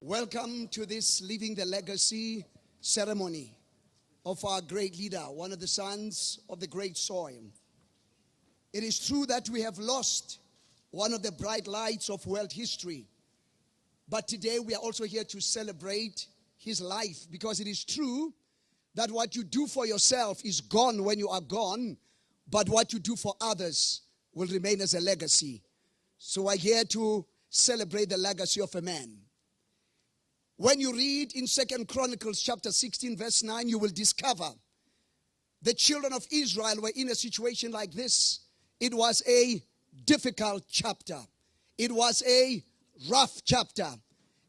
Welcome to this Living the Legacy ceremony of our great leader, one of the sons of the great soil. It is true that we have lost one of the bright lights of world history, but today we are also here to celebrate his life, because it is true that what you do for yourself is gone when you are gone, but what you do for others will remain as a legacy. So we're here to celebrate the legacy of a man. When you read in 2 Chronicles chapter 16 verse 9, you will discover the children of Israel were in a situation like this. It was a difficult chapter. It was a rough chapter.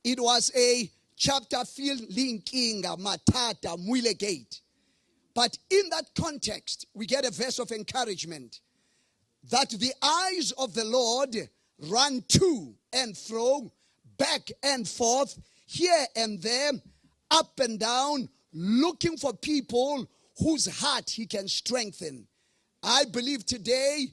It was a chapter feeling kinga, matata, muile gate. But in that context, we get a verse of encouragement that the eyes of the Lord run to and fro, back and forth, here and there, up and down, looking for people whose heart he can strengthen. I believe today,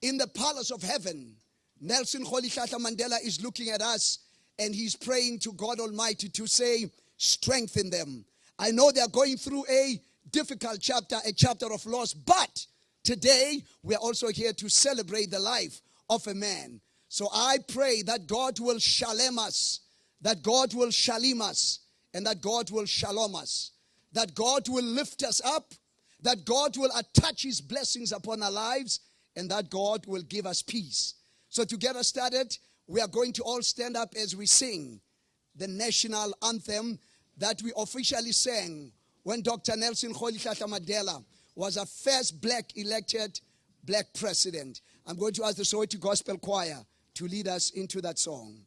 in the palace of heaven, Nelson Mandela is looking at us and he's praying to God Almighty to say, strengthen them. I know they're going through a difficult chapter, a chapter of loss, but today we're also here to celebrate the life of a man. So I pray that God will shalom us, that God will shalom us, and that God will shalom us, that God will lift us up, that God will attach his blessings upon our lives, and that God will give us peace. So to get us started, we are going to all stand up as we sing the national anthem that we officially sang when Dr. Nelson Mandela was our first elected black president. I'm going to ask the Soweto Gospel Choir to lead us into that song.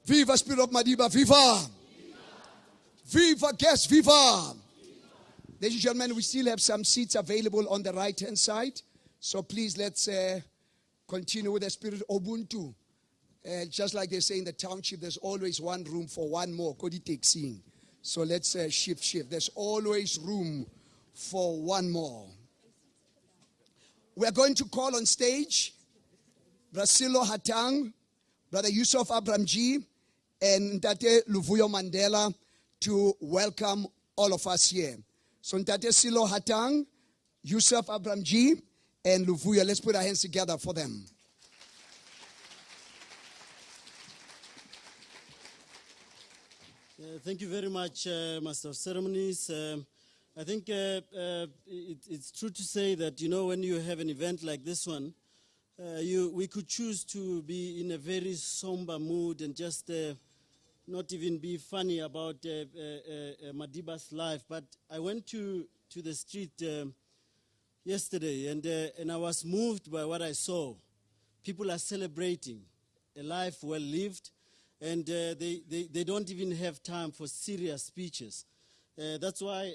Viva Spirit of Madiba, viva! Viva guests, viva! Ladies and gentlemen, we still have some seats available on the right-hand side. So please, let's continue with the spirit of Ubuntu. Just like they say in the township, there's always one room for one more. So let's shift. There's always room for one more. We're going to call on stage Brasilo Hatang, Brother Yusuf Abramjee, and Ntate Luvuyo Mandela to welcome all of us here. So Ntate Silo Hatang, Yusuf Abramjee, and Luvuyo, let's put our hands together for them. Thank you very much, Master of Ceremonies. I think it's true to say that, when you have an event like this one, we could choose to be in a very somber mood and just not even be funny about Madiba's life. But I went to the street yesterday, and I was moved by what I saw. People are celebrating a life well lived, and they don't even have time for serious speeches. That's why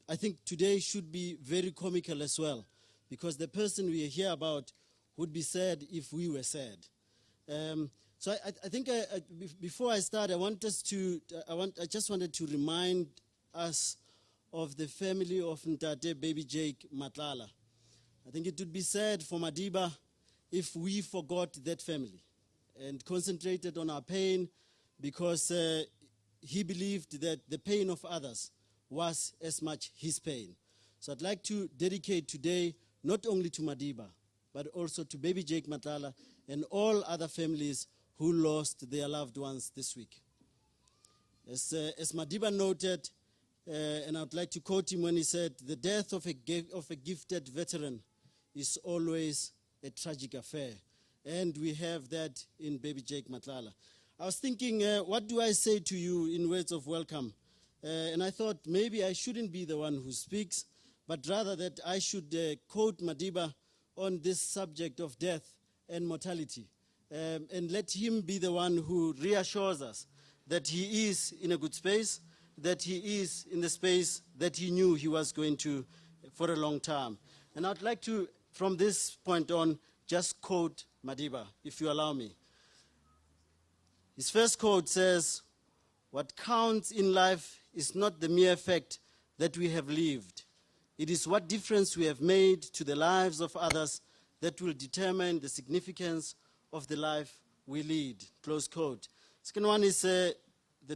I think today should be very comical as well, because the person we hear about would be sad if we were sad. So I think before I start, I just wanted to remind us of the family of Ntate baby Jake Matlala. I think it would be sad for Madiba if we forgot that family and concentrated on our pain, because he believed that the pain of others was as much his pain. So I'd like to dedicate today not only to Madiba, but also to baby Jake Matlala and all other families who lost their loved ones this week. As Madiba noted, and I'd like to quote him when he said, "The death of a gifted veteran is always a tragic affair." And we have that in baby Jake Matlala. I was thinking, what do I say to you in words of welcome? And I thought maybe I shouldn't be the one who speaks, but rather that I should quote Madiba on this subject of death and mortality, and let him be the one who reassures us that he is in a good space, that he is in the space that he knew he was going to for a long time. And I'd like to, from this point on, just quote Madiba, if you allow me. His first quote says, "What counts in life is not the mere fact that we have lived. It is what difference we have made to the lives of others that will determine the significance of the life we lead." Close quote. Second one is the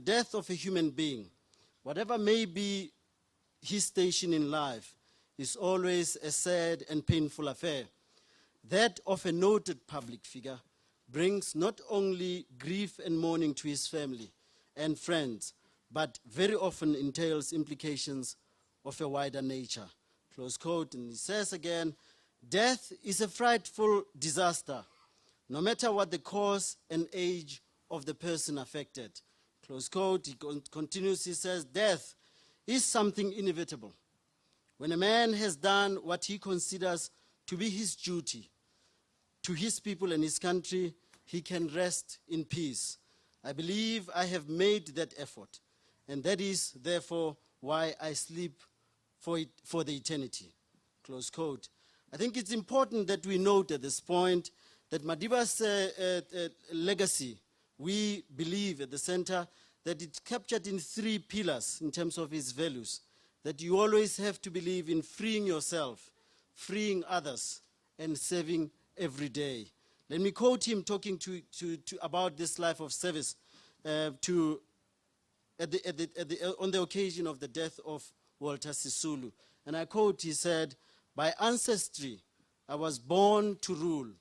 death of a human being, whatever may be his station in life, is always a sad and painful affair. That of a noted public figure brings not only grief and mourning to his family and friends, but very often entails implications of a wider nature. Close quote. And he says again, "Death is a frightful disaster, no matter what the cause and age of the person affected." Close quote. He continues, he says, "Death is something inevitable. When a man has done what he considers to be his duty to his people and his country, he can rest in peace. I believe I have made that effort, and that is, therefore, why I sleep for the eternity." Close quote. I think it's important that we note at this point that Madiba's legacy, we believe at the center that it's captured in 3 pillars in terms of his values, that you always have to believe in freeing yourself, freeing others, and serving every day. Let me quote him talking about this life of service on the occasion of the death of Walter Sisulu. And I quote, he said, "By ancestry, I was born to rule.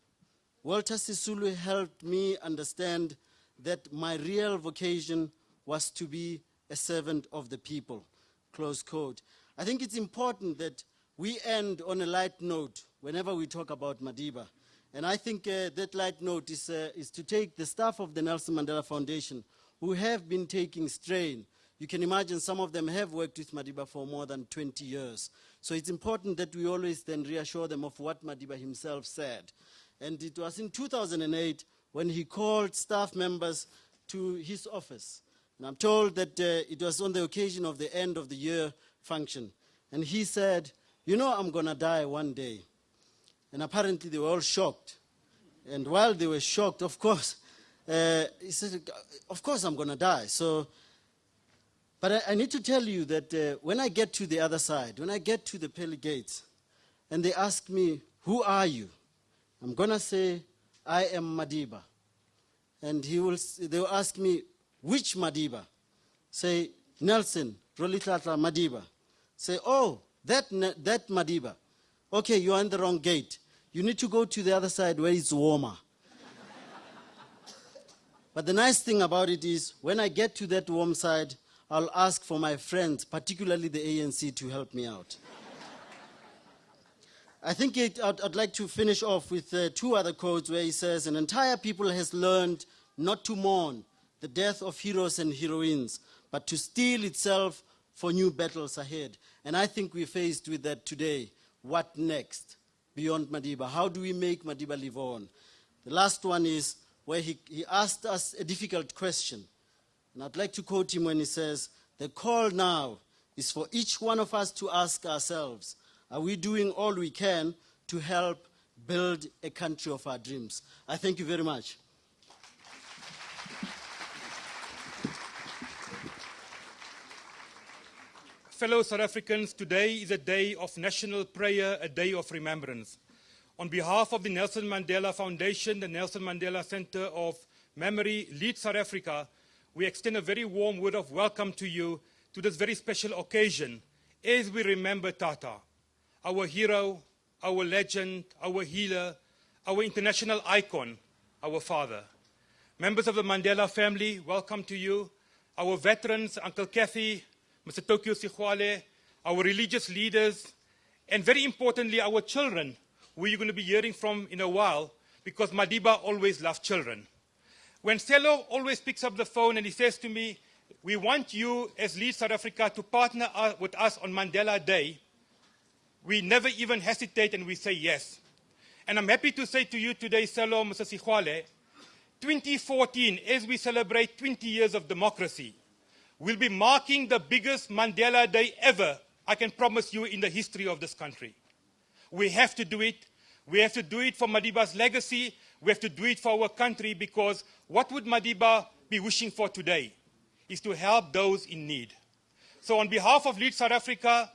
Walter Sisulu helped me understand that my real vocation was to be a servant of the people." Close quote. I think it's important that we end on a light note whenever we talk about Madiba. And I think that light note is to take the staff of the Nelson Mandela Foundation who have been taking strain. You can imagine some of them have worked with Madiba for more than 20 years. So it's important that we always then reassure them of what Madiba himself said. And it was in 2008 when he called staff members to his office. And I'm told that it was on the occasion of the end of the year function. And he said, "You know, I'm going to die one day." And apparently they were all shocked. And while they were shocked, of course, he said, "Of course I'm going to die." But I need to tell you that when I get to the other side, when I get to the pearly gates, and they ask me, "Who are you?" I'm going to say, "I am Madiba." And they will ask me, "Which Madiba?" Say, "Nelson, Rolitlatla Madiba." Say, "Oh, that Madiba. Okay, you're on the wrong gate. You need to go to the other side where it's warmer." But the nice thing about it is, when I get to that warm side, I'll ask for my friends, particularly the ANC, to help me out. I think I'd like to finish off with two other quotes where he says, an entire people has learned not to mourn the death of heroes and heroines, but to steel itself for new battles ahead. And I think we're faced with that today. What next beyond Madiba? How do we make Madiba live on? The last one is where he asked us a difficult question. And I'd like to quote him when he says, the call now is for each one of us to ask ourselves, are we doing all we can to help build a country of our dreams? I thank you very much. Fellow South Africans, today is a day of national prayer, a day of remembrance. On behalf of the Nelson Mandela Foundation, the Nelson Mandela Center of Memory, Lead South Africa, we extend a very warm word of welcome to you to this very special occasion as we remember Tata, our hero, our legend, our healer, our international icon, our father. Members of the Mandela family, welcome to you. Our veterans, Uncle Kathy, Mr. Tokyo Sigwale, our religious leaders, and very importantly, our children, who you're going to be hearing from in a while, because Madiba always loved children. When Sello always picks up the phone and he says to me, we want you as Lead South Africa to partner with us on Mandela Day, we never even hesitate and we say yes. And I'm happy to say to you today, Sello, Mr. Sigwale, 2014, as we celebrate 20 years of democracy, we'll be marking the biggest Mandela Day ever, I can promise you, in the history of this country. We have to do it. We have to do it for Madiba's legacy. We have to do it for our country, because what would Madiba be wishing for today is to help those in need. So on behalf of Lead South Africa,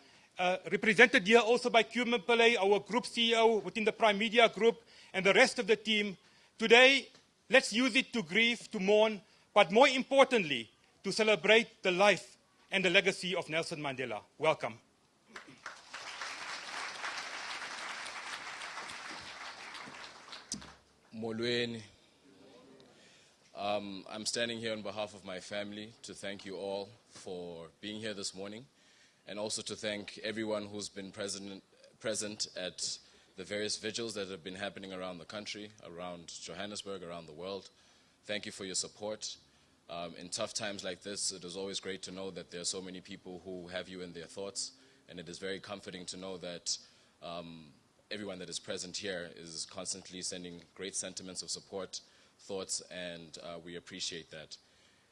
represented here also by Cuman Pillay, our group CEO within the Prime Media Group, and the rest of the team, today, let's use it to grieve, to mourn, but more importantly, to celebrate the life and the legacy of Nelson Mandela. Welcome. Molweni. I'm standing here on behalf of my family to thank you all for being here this morning, and also to thank everyone who's been present at the various vigils that have been happening around the country, around Johannesburg, around the world. Thank you for your support. In tough times like this, it is always great to know that there are so many people who have you in their thoughts, and it is very comforting to know that everyone that is present here is constantly sending great sentiments of support, thoughts, and we appreciate that.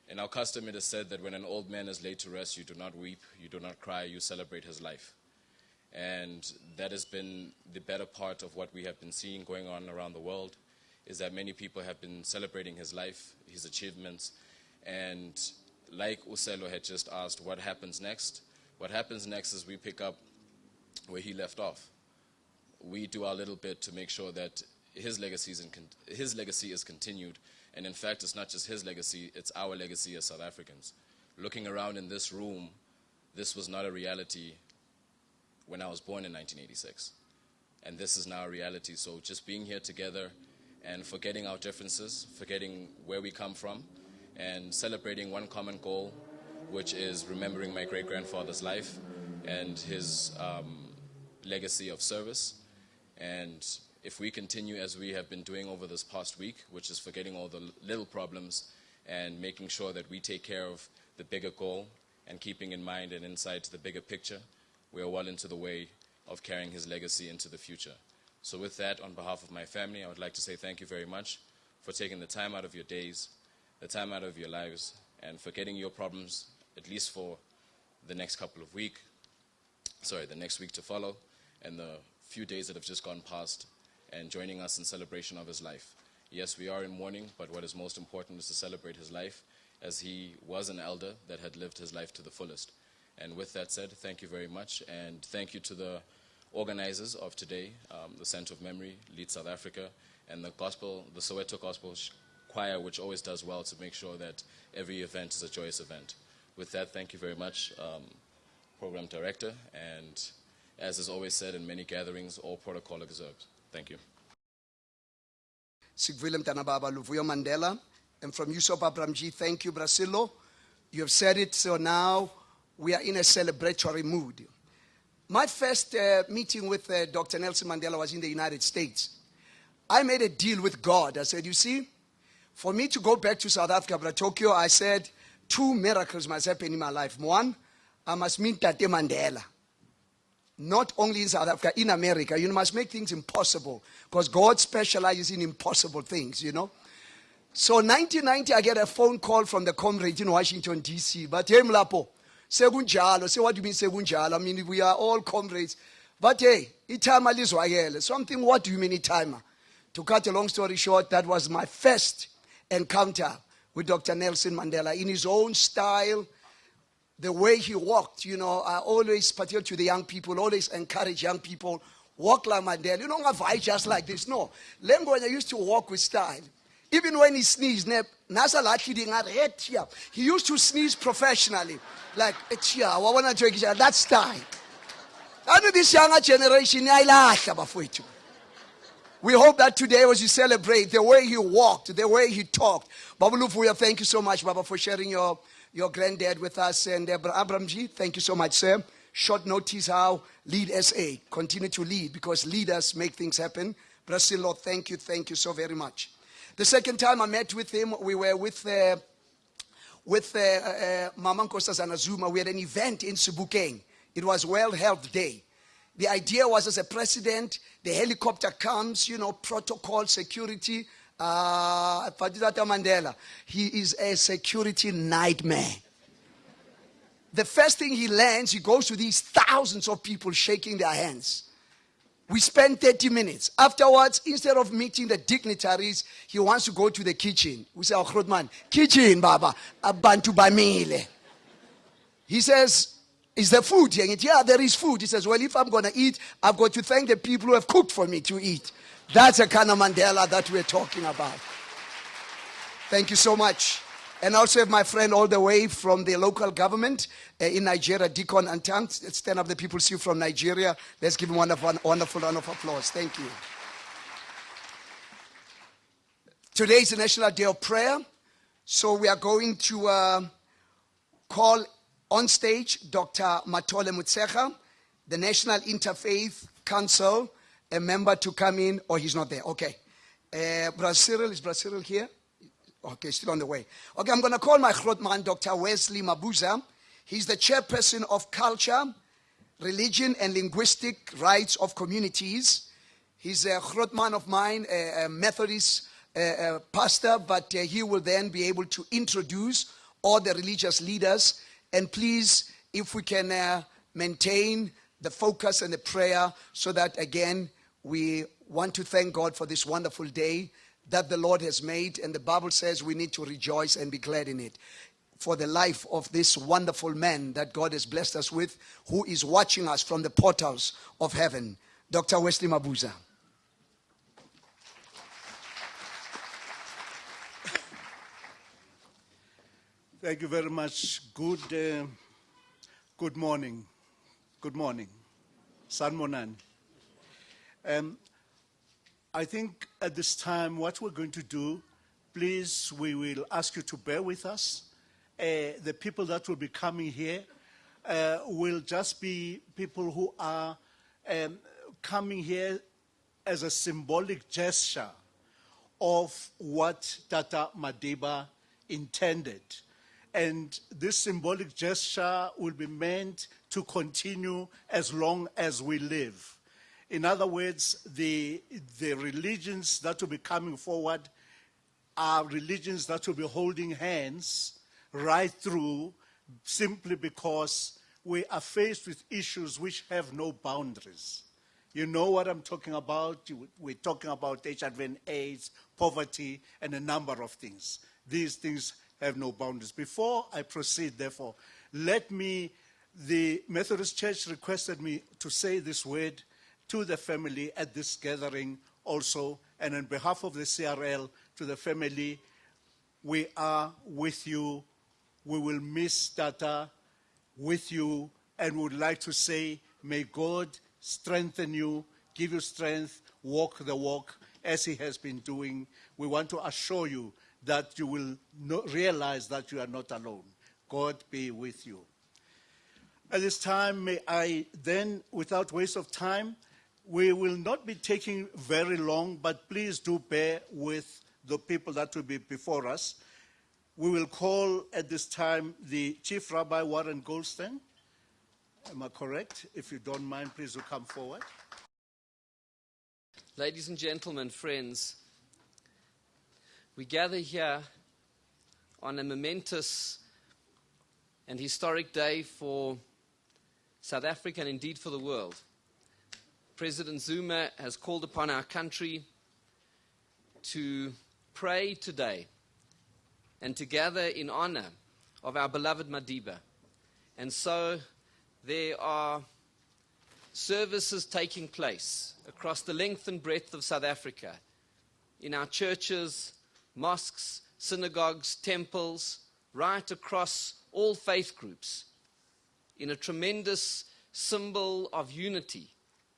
In our custom, it is said that when an old man is laid to rest, you do not weep, you do not cry, you celebrate his life. And that has been the better part of what we have been seeing going on around the world, is that many people have been celebrating his life, his achievements, and like Sello had just asked, what happens next? What happens next is we pick up where he left off. We do our little bit to make sure that his legacy is continued. And in fact, it's not just his legacy, it's our legacy as South Africans. Looking around in this room, this was not a reality when I was born in 1986. And this is now a reality. So just being here together and forgetting our differences, forgetting where we come from, and celebrating one common goal, which is remembering my great-grandfather's life and his legacy of service. And if we continue as we have been doing over this past week, which is forgetting all the little problems and making sure that we take care of the bigger goal and keeping in mind and insight the bigger picture, we are well into the way of carrying his legacy into the future. So with that, on behalf of my family, I would like to say thank you very much for taking the time out of your days, the time out of your lives, and forgetting your problems, at least for the next the next week to follow, and the few days that have just gone past, and joining us in celebration of his life. Yes, we are in mourning, but what is most important is to celebrate his life, as he was an elder that had lived his life to the fullest. And with that said, thank you very much, and thank you to the organizers of today, the Center of Memory, Lead South Africa, and the Soweto Gospel Choir, which always does well to make sure that every event is a joyous event. With that, thank you very much, Program Director, and as is always said in many gatherings, all protocol observed. Thank you. Sigwile Mtanababa Luvuyo Mandela, and from Yusuf Abramjee, thank you, Brasilo. You have said it, so now we are in a celebratory mood. My first meeting with Dr. Nelson Mandela was in the United States. I made a deal with God. I said, you see, for me to go back to South Africa, but Tokyo, I said, 2 miracles must happen in my life. One, I must meet Tate Mandela. Not only in South Africa, in America. You must make things impossible, because God specializes in impossible things, you know. So 1990, I get a phone call from the comrade in Washington, D.C. But hey, Molapo, segunjalo. Say, what do you mean segunjalo? I mean, we are all comrades. But hey, itama lizwayele. Something, what do you mean itama? To cut a long story short, that was my first encounter with Dr. Nelson Mandela. In his own style, the way he walked, you know, I always, particularly to the young people, always encourage young people, walk like Mandela. You don't have I just like this. No. Lemgonya used to walk with style. Even when he sneezed, he used to sneeze professionally. Like, that's style. I know this younger generation, we hope that today, as you celebrate the way he walked, the way he talked. Baba Luvuyo, thank you so much, Baba, for sharing your granddad with us. And Abramjee, thank you so much, sir. Short notice how LeadSA continue to lead, because leaders make things happen. Brazil, thank you so very much. The second time I met with him, we were with Mama Nkosazana Zuma. We had an event in Mofokeng. It was World Health Day. The idea was, as a president, the helicopter comes, you know, protocol, security. Tata Mandela, he is a security nightmare. The first thing he lands, he goes to these thousands of people shaking their hands. We spent 30 minutes. Afterwards, instead of meeting the dignitaries, he wants to go to the kitchen. We say, oh, man, kitchen, Baba, abantu bamile. He says, is there food here? Yeah, there is food. He says, well, if I'm going to eat, I've got to thank the people who have cooked for me to eat. That's the kind of Mandela that we're talking about. Thank you so much. And also have my friend all the way from the local government in Nigeria, Deacon Hatang. Stand up, the people see you from Nigeria. Let's give him one wonderful round of applause. Thank you. Today is the National Day of Prayer. So we are going to call on stage Dr. Mathole Motshekga, the National Interfaith Council, a member, to come in. Oh, he's not there. Okay. Is Brazil here? Okay, still on the way. Okay, I'm going to call my grootman, Dr. Wesley Mabuza. He's the chairperson of Culture, Religion, and Linguistic Rights of Communities. He's a grootman of mine, a Methodist pastor, but he will then be able to introduce all the religious leaders. And please, if we can maintain the focus and the prayer, so that, again, we want to thank God for this wonderful day that the Lord has made, and the Bible says we need to rejoice and be glad in it. For the life of this wonderful man that God has blessed us with, who is watching us from the portals of heaven, Dr. Wesley Mabuza. Thank you very much. Good morning. Good morning. Sanmonan. I think at this time, what we're going to do, please, we will ask you to bear with us. The people that will be coming here will just be people who are coming here as a symbolic gesture of what Tata Madiba intended. And this symbolic gesture will be meant to continue as long as we live. In other words, the religions that will be coming forward are religions that will be holding hands right through, simply because we are faced with issues which have no boundaries. You know what I'm talking about? We're talking about HIV and AIDS, poverty, and a number of things. These things have no boundaries. Before I proceed, therefore, the Methodist Church requested me to say this word to the family at this gathering also, and on behalf of the CRL, to the family, we are with you. We will miss Tata with you, and would like to say, may God strengthen you, give you strength, walk the walk as he has been doing. We want to assure you that you will realize that you are not alone. God be with you. At this time, may I then, without waste of time, we will not be taking very long, but please do bear with the people that will be before us. We will call at this time the Chief Rabbi Warren Goldstein. Am I correct? If you don't mind, please do come forward. Ladies and gentlemen, friends, we gather here on a momentous and historic day for South Africa and indeed for the world. President Zuma has called upon our country to pray today and to gather in honor of our beloved Madiba. And so there are services taking place across the length and breadth of South Africa, in our churches, mosques, synagogues, temples, right across all faith groups, in a tremendous symbol of unity,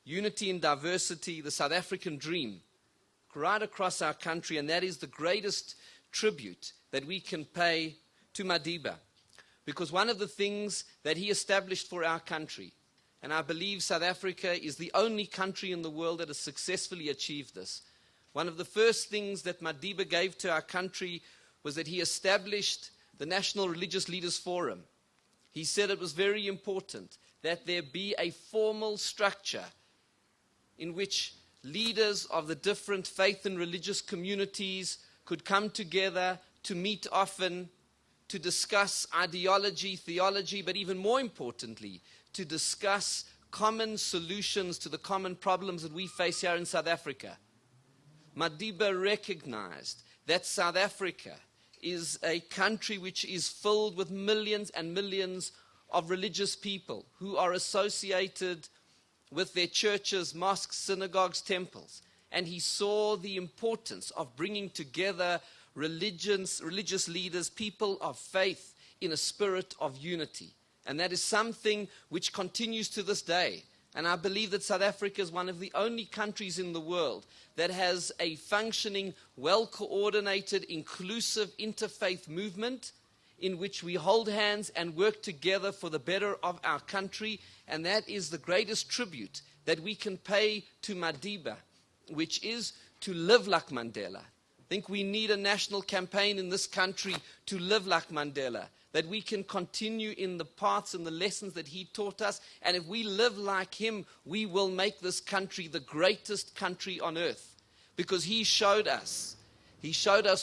unity in diversity, the South African dream, right across our country, and that is the greatest tribute that we can pay to Madiba. Because one of the things that he established for our country, and I believe South Africa is the only country in the world that has successfully achieved this, one of the first things that Madiba gave to our country was that he established the National Religious Leaders Forum. He said it was very important that there be a formal structure in which leaders of the different faith and religious communities could come together to meet often, to discuss ideology, theology, but even more importantly, to discuss common solutions to the common problems that we face here in South Africa. Madiba recognized that South Africa is a country which is filled with millions and millions of religious people who are associated with their churches, mosques, synagogues, temples. And he saw the importance of bringing together religious leaders, people of faith, in a spirit of unity. And that is something which continues to this day. And I believe that South Africa is one of the only countries in the world that has a functioning, well-coordinated, inclusive interfaith movement in which we hold hands and work together for the better of our country. And that is the greatest tribute that we can pay to Madiba, which is to live like Mandela. I think we need a national campaign in this country to live like Mandela, that we can continue in the paths and the lessons that he taught us. And if we live like him, we will make this country the greatest country on earth. Because he showed us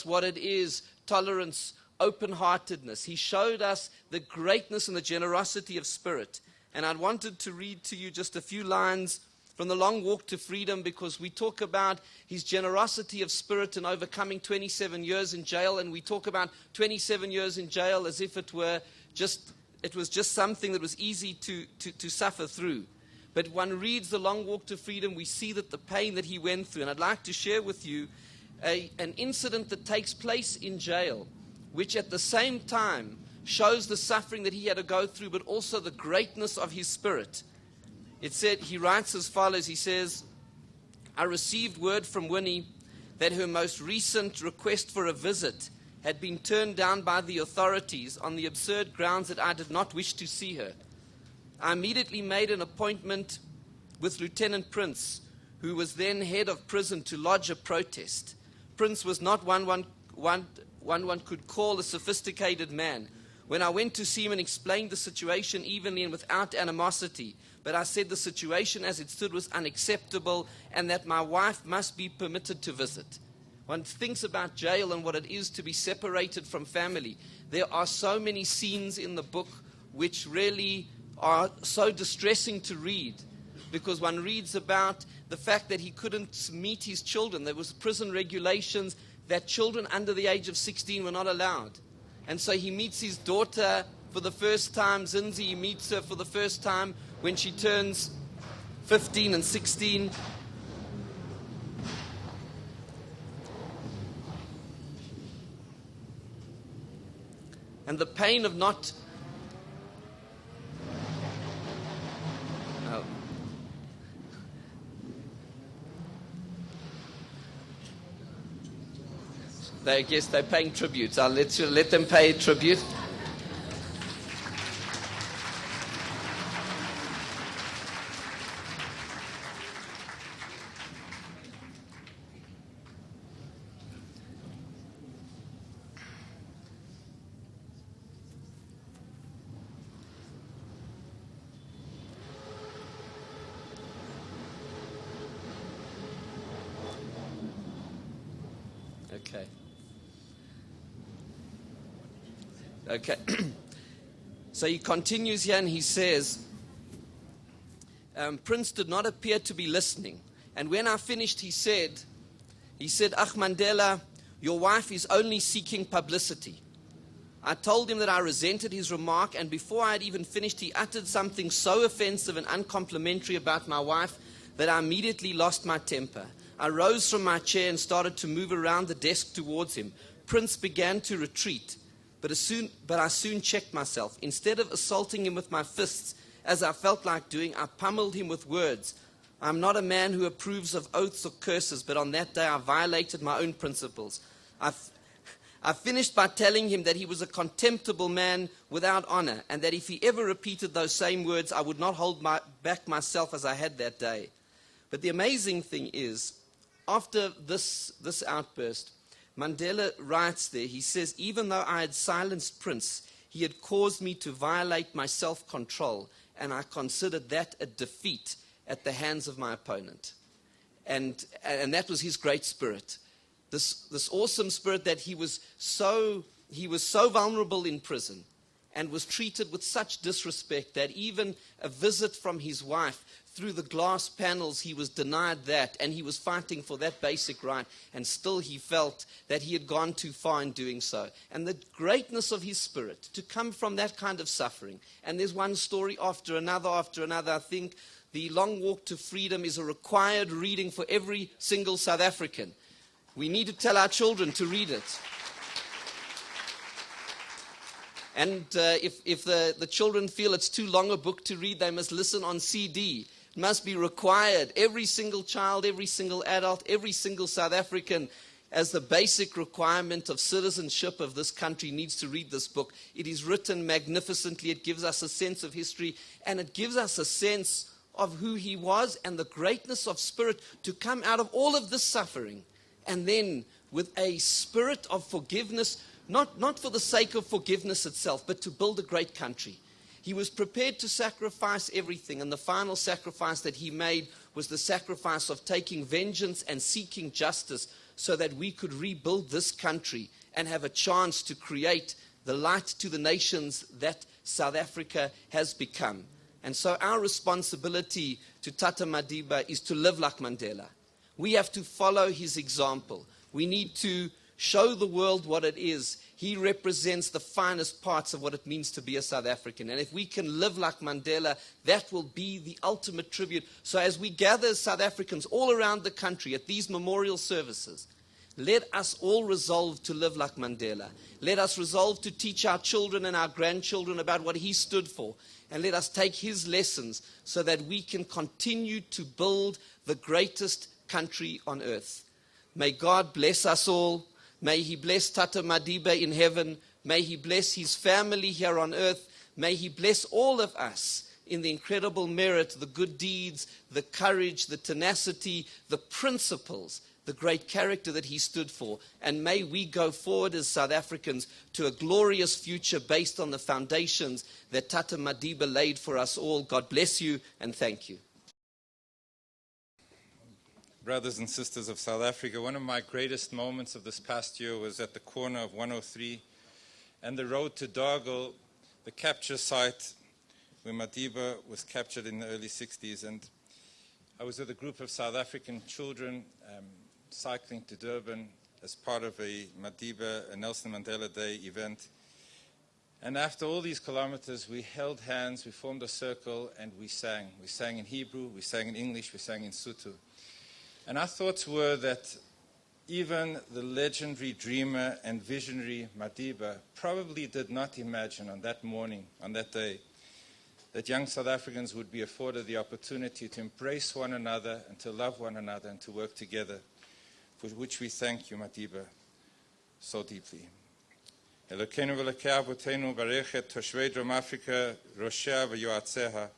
what it is, tolerance, open-heartedness. He showed us the greatness and the generosity of spirit. And I wanted to read to you just a few lines from The Long Walk to Freedom, because we talk about his generosity of spirit in overcoming 27 years in jail, and we talk about 27 years in jail as if it was just something that was easy to suffer through. But one reads The Long Walk to Freedom, we see that the pain that he went through. And I'd like to share with you an incident that takes place in jail, which at the same time shows the suffering that he had to go through, but also the greatness of his spirit. It said, he writes as follows, he says, I received word from Winnie that her most recent request for a visit had been turned down by the authorities on the absurd grounds that I did not wish to see her. I immediately made an appointment with Lieutenant Prince, who was then head of prison, to lodge a protest. Prince was not one could call a sophisticated man. When I went to see him and explained the situation evenly and without animosity, but I said the situation as it stood was unacceptable and that my wife must be permitted to visit. One thinks about jail and what it is to be separated from family. There are so many scenes in the book which really are so distressing to read, because one reads about the fact that he couldn't meet his children. There was prison regulations that children under the age of 16 were not allowed. And so he meets his daughter for the first time, Zinzi. He meets her for the first time when she turns 15 and 16. And the pain of not... Oh. I guess they're paying tribute. I'll let them pay tribute. Okay. Okay. So he continues here and he says, Prince did not appear to be listening. And when I finished, he said, Ach Mandela, your wife is only seeking publicity. I told him that I resented his remark, and before I had even finished, he uttered something so offensive and uncomplimentary about my wife that I immediately lost my temper. I rose from my chair and started to move around the desk towards him. Prince began to retreat, but I soon checked myself. Instead of assaulting him with my fists, as I felt like doing, I pummeled him with words. I'm not a man who approves of oaths or curses, but on that day I violated my own principles. I finished by telling him that he was a contemptible man without honor, and that if he ever repeated those same words, I would not hold back myself as I had that day. But the amazing thing is, after this outburst, Mandela writes there, he says, even though I had silenced Prince, he had caused me to violate my self-control, and I considered that a defeat at the hands of my opponent. And that was his great spirit. This awesome spirit that he was so vulnerable in prison and was treated with such disrespect that even a visit from his wife through the glass panels, he was denied that, and he was fighting for that basic right, and still he felt that he had gone too far in doing so. And the greatness of his spirit to come from that kind of suffering. And there's one story after another. I think The Long Walk to Freedom is a required reading for every single South African. We need to tell our children to read it. And if the children feel it's too long a book to read, they must listen on CD. It must be required. Every single child, every single adult, every single South African, as the basic requirement of citizenship of this country, needs to read this book. It is written magnificently. It gives us a sense of history, and it gives us a sense of who he was and the greatness of spirit to come out of all of this suffering. And then with a spirit of forgiveness, not for the sake of forgiveness itself, but to build a great country. He was prepared to sacrifice everything, and the final sacrifice that he made was the sacrifice of taking vengeance and seeking justice so that we could rebuild this country and have a chance to create the light to the nations that South Africa has become. And so our responsibility to Tata Madiba is to live like Mandela. We have to follow his example. We need to show the world what it is. He represents the finest parts of what it means to be a South African. And if we can live like Mandela, that will be the ultimate tribute. So as we gather as South Africans all around the country at these memorial services, let us all resolve to live like Mandela. Let us resolve to teach our children and our grandchildren about what he stood for. And let us take his lessons so that we can continue to build the greatest country on earth. May God bless us all. May he bless Tata Madiba in heaven. May he bless his family here on earth. May he bless all of us in the incredible merit, the good deeds, the courage, the tenacity, the principles, the great character that he stood for. And may we go forward as South Africans to a glorious future based on the foundations that Tata Madiba laid for us all. God bless you and thank you. Brothers and sisters of South Africa, one of my greatest moments of this past year was at the corner of 103 and the road to Dargle, the capture site where Madiba was captured in the early 60s. And I was with a group of South African children cycling to Durban as part of a Nelson Mandela Day event. And after all these kilometers, we held hands, we formed a circle, and we sang. We sang in Hebrew, we sang in English, we sang in Sotho. And our thoughts were that even the legendary dreamer and visionary Madiba probably did not imagine on that morning, on that day, that young South Africans would be afforded the opportunity to embrace one another and to love one another and to work together, for which we thank you, Madiba, so deeply. Elokeinu v'elokei avotenu barechet toshvei Drum Africa, roshea v'yoatzeha.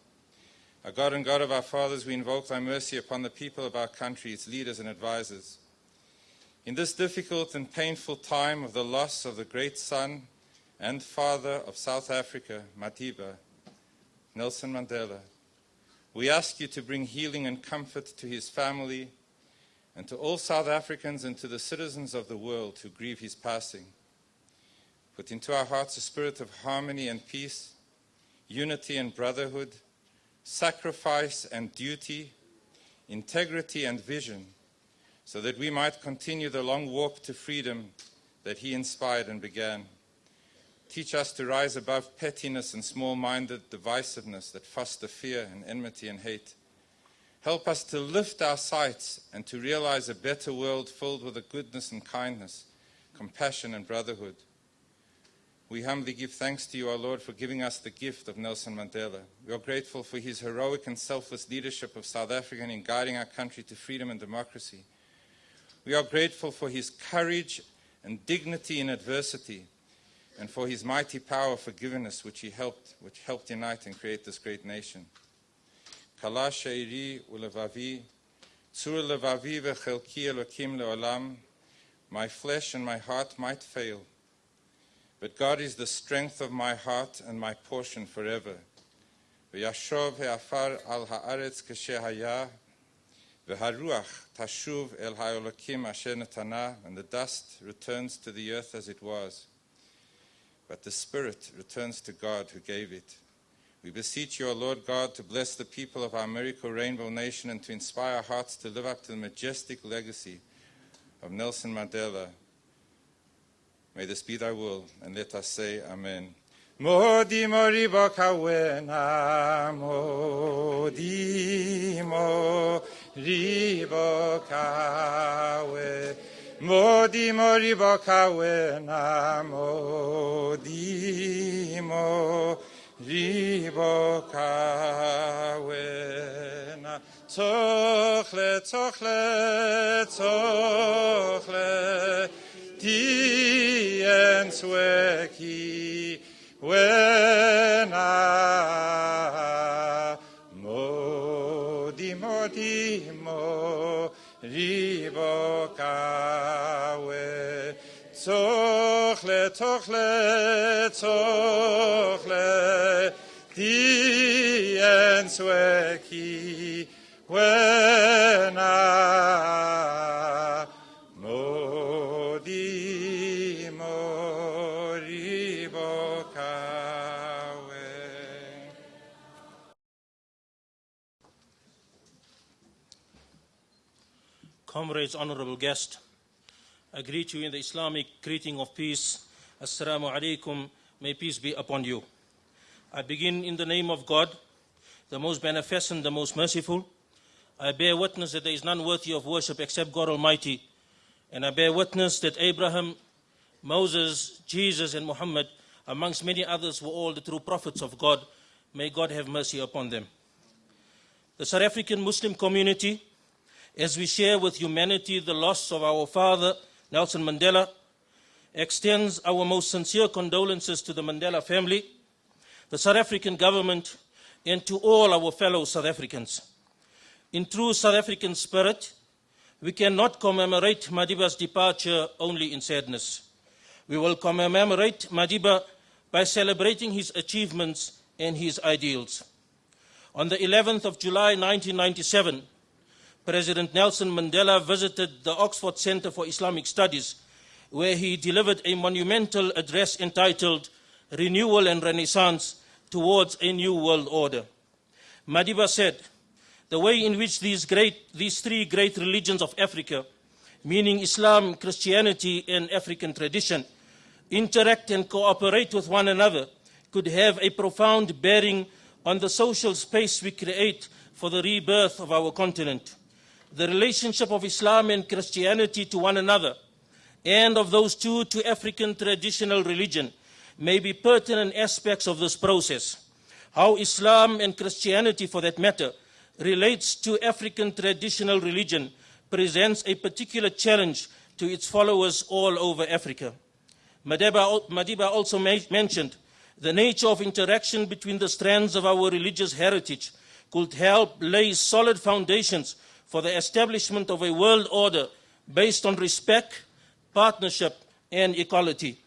Our God and God of our fathers, we invoke thy mercy upon the people of our country, its leaders and advisors. In this difficult and painful time of the loss of the great son and father of South Africa, Madiba, Nelson Mandela, we ask you to bring healing and comfort to his family and to all South Africans and to the citizens of the world who grieve his passing. Put into our hearts a spirit of harmony and peace, unity and brotherhood, sacrifice and duty, integrity and vision, so that we might continue the long walk to freedom that he inspired and began. Teach us to rise above pettiness and small-minded divisiveness that foster fear and enmity and hate. Help us to lift our sights and to realize a better world filled with the goodness and kindness, compassion and brotherhood. We humbly give thanks to you, our Lord, for giving us the gift of Nelson Mandela. We are grateful for his heroic and selfless leadership of South Africa in guiding our country to freedom and democracy. We are grateful for his courage and dignity in adversity, and for his mighty power of forgiveness which helped unite and create this great nation. Kala sheiri ulevavi, tzur levavi vechelki elokim leolam. My flesh and my heart might fail, but God is the strength of my heart and my portion forever. V'yashov he'afar al haaretz kasher haya, v'haruach tashuv el ha'elokim asher netana, and the dust returns to the earth as it was, but the spirit returns to God who gave it. We beseech you, O Lord God, to bless the people of our miracle rainbow nation and to inspire our hearts to live up to the majestic legacy of Nelson Mandela. May this be thy will, and let us say Amen. Modi mori bokawena, modi mori bokawe, modi mori bokawena, modi mori bokawena, tochle, tochle, tochle, Tien sweki wena modi modi mo ribokawe tochle tochle tochle tien sweki wena Comrades, honorable guest, I greet you in the Islamic greeting of peace. Assalamu alaikum, may peace be upon you. I begin in the name of God, the most beneficent, the most merciful. I bear witness that there is none worthy of worship except God Almighty. And I bear witness that Abraham, Moses, Jesus, and Muhammad, amongst many others, were all the true prophets of God. May God have mercy upon them. The South African Muslim community, as we share with humanity the loss of our father, Nelson Mandela, extends our most sincere condolences to the Mandela family, the South African government, and to all our fellow South Africans. In true South African spirit, we cannot commemorate Madiba's departure only in sadness. We will commemorate Madiba by celebrating his achievements and his ideals. On the 11th of July 1997, President Nelson Mandela visited the Oxford Center for Islamic Studies, where he delivered a monumental address entitled Renewal and Renaissance Towards a New World Order. Madiba said, the way in which these three great religions of Africa, meaning Islam, Christianity, and African tradition, interact and cooperate with one another could have a profound bearing on the social space we create for the rebirth of our continent. The relationship of Islam and Christianity to one another, and of those two to African traditional religion, may be pertinent aspects of this process. How Islam and Christianity, for that matter, relates to African traditional religion presents a particular challenge to its followers all over Africa. Madiba also mentioned the nature of interaction between the strands of our religious heritage could help lay solid foundations for the establishment of a world order based on respect, partnership, and equality.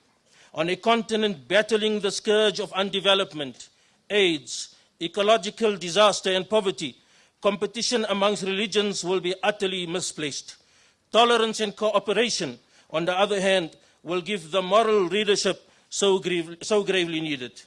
On a continent battling the scourge of undevelopment, AIDS, ecological disaster, and poverty, competition amongst religions will be utterly misplaced. tolerance and cooperation, on the other hand, will give the moral leadership so gravely needed.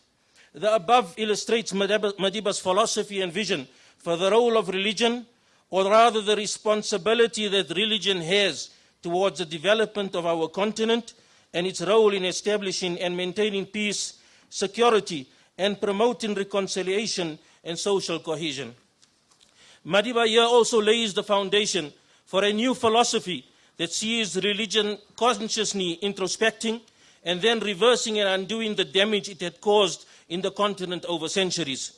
The above illustrates Madiba's philosophy and vision for the role of religion, or rather the responsibility that religion has towards the development of our continent and its role in establishing and maintaining peace, security, and promoting reconciliation and social cohesion. Madiba here also lays the foundation for a new philosophy that sees religion consciously introspecting and then reversing and undoing the damage it had caused in the continent over centuries,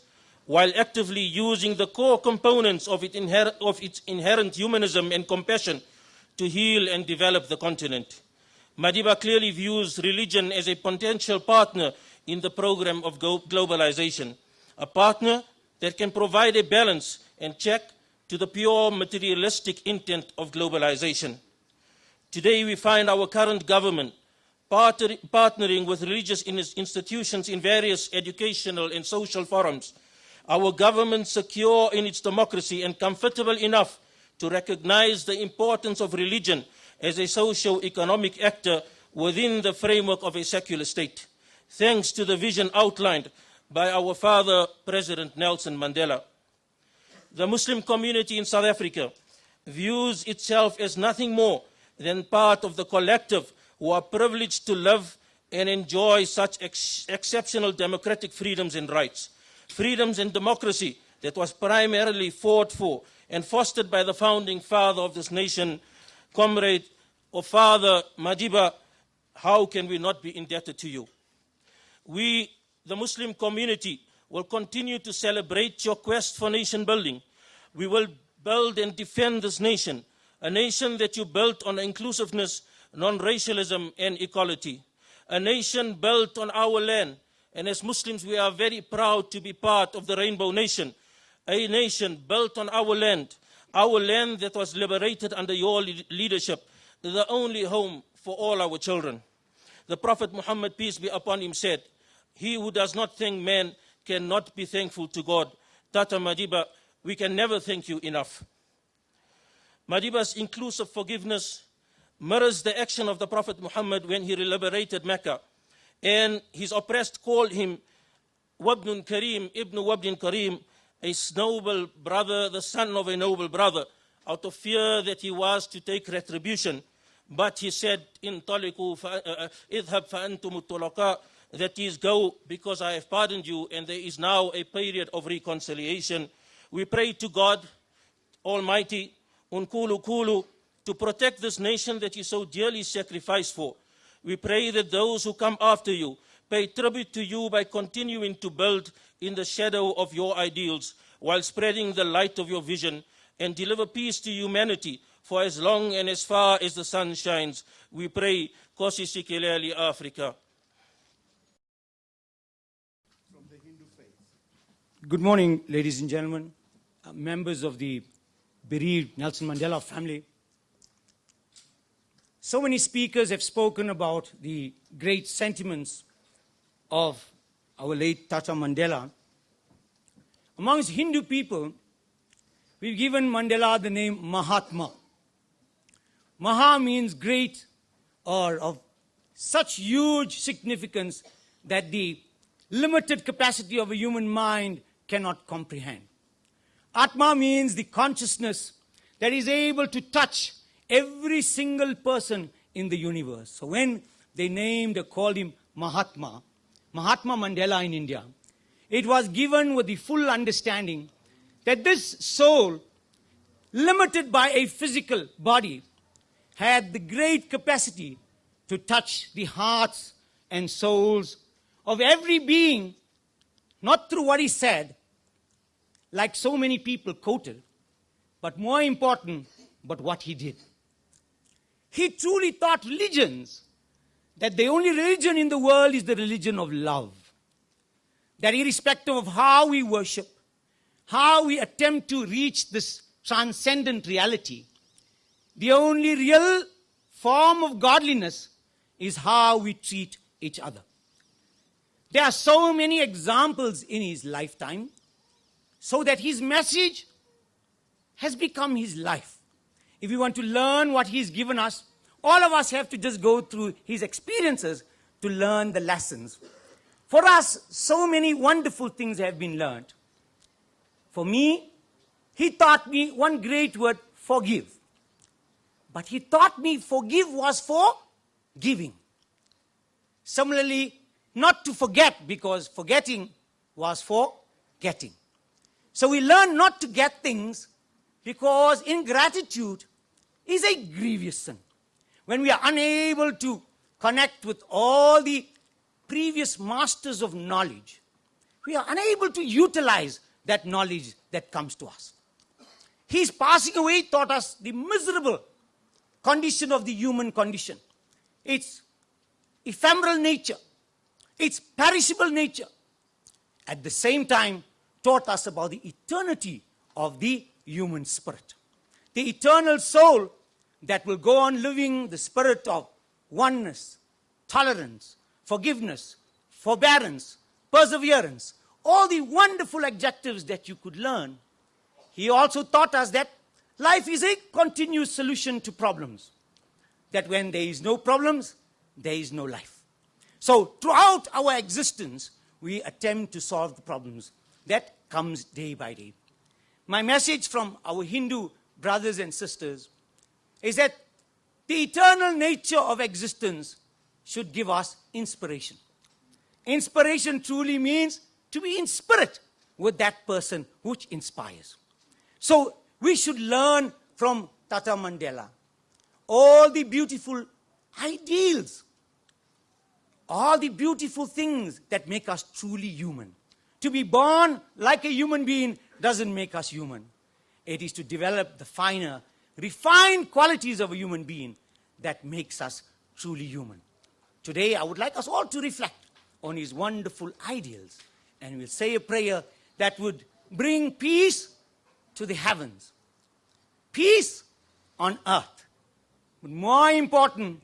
while actively using the core components of its inherent humanism and compassion to heal and develop the continent. Madiba clearly views religion as a potential partner in the program of globalization, a partner that can provide a balance and check to the pure materialistic intent of globalization. Today we find our current government partnering with religious institutions in various educational and social forums. Our government secure in its democracy and comfortable enough to recognize the importance of religion as a socio-economic actor within the framework of a secular state, thanks to the vision outlined by our father, President Nelson Mandela. The Muslim community in South Africa views itself as nothing more than part of the collective who are privileged to live and enjoy such exceptional democratic freedoms and rights. Freedoms and democracy that was primarily fought for and fostered by the founding father of this nation, comrade or father Madiba. How can we not be indebted to you? We, the Muslim community, will continue to celebrate your quest for nation building. We will build and defend this nation, a nation that you built on inclusiveness, non-racialism, and equality. A nation built on our land. And as Muslims, we are very proud to be part of the Rainbow Nation, a nation built on our land that was liberated under your leadership, the only home for all our children. The Prophet Muhammad, peace be upon him, said, "He who does not thank man cannot be thankful to God." Tata Madiba, we can never thank you enough. Madiba's inclusive forgiveness mirrors the action of the Prophet Muhammad when he liberated Mecca, and his oppressed called him Wabnun Kareem, Ibn Wabdin Kareem, a noble brother, the son of a noble brother, out of fear that he was to take retribution. But he said, "In taliku idhab fa'antum tulaqa," that is, go because I have pardoned you, and there is now a period of reconciliation. We pray to God Almighty, Unkulu Kulu, to protect this nation that you so dearly sacrificed for. We pray that those who come after you pay tribute to you by continuing to build in the shadow of your ideals while spreading the light of your vision, and deliver peace to humanity for as long and as far as the sun shines. We pray, Kosi Sikeleli Africa. From the Hindu faith. Good morning, ladies and gentlemen, members of the bereaved Nelson Mandela family. So many speakers have spoken about the great sentiments of our late Tata Mandela. Amongst Hindu people, we've given Mandela the name Mahatma. Maha means great, or of such huge significance that the limited capacity of a human mind cannot comprehend. Atma means the consciousness that is able to touch every single person in the universe. So when they named or called him Mahatma Mandela in India, it was given with the full understanding that this soul, limited by a physical body, had the great capacity to touch the hearts and souls of every being, not through what he said, like so many people quoted, but more important, but what he did. He truly taught religions that the only religion in the world is the religion of love. That irrespective of how we worship, how we attempt to reach this transcendent reality, the only real form of godliness is how we treat each other. There are so many examples in his lifetime, so that his message has become his life. if we want to learn what he's given us, all of us have to just go through his experiences to learn the lessons. For us, so many wonderful things have been learned. For me, he taught me one great word, forgive. But he taught me forgive was for giving. Similarly, not to forget, because forgetting was for getting. So we learn not to get things, because ingratitude is a grievous sin. When we are unable to connect with all the previous masters of knowledge, we are unable to utilize that knowledge that comes to us. His passing away taught us the miserable condition of the human condition. Its ephemeral nature, its perishable nature. At the same time, taught us about the eternity of the human spirit. The eternal soul that will go on living, the spirit of oneness, tolerance, forgiveness, forbearance, perseverance, all the wonderful adjectives that you could learn. He also taught us that life is a continuous solution to problems. That when there is no problems, there is no life. So throughout our existence, we attempt to solve the problems that comes day by day. My message from our Hindu brothers and sisters is that the eternal nature of existence should give us inspiration. Inspiration truly means to be in spirit with that person which inspires. So we should learn from Tata Mandela all the beautiful ideals, all the beautiful things that make us truly human. To be born like a human being doesn't make us human. It is to develop the finer, refined qualities of a human being that makes us truly human. Today, I would like us all to reflect on his wonderful ideals, and we'll say a prayer that would bring peace to the heavens, peace on earth, but more important,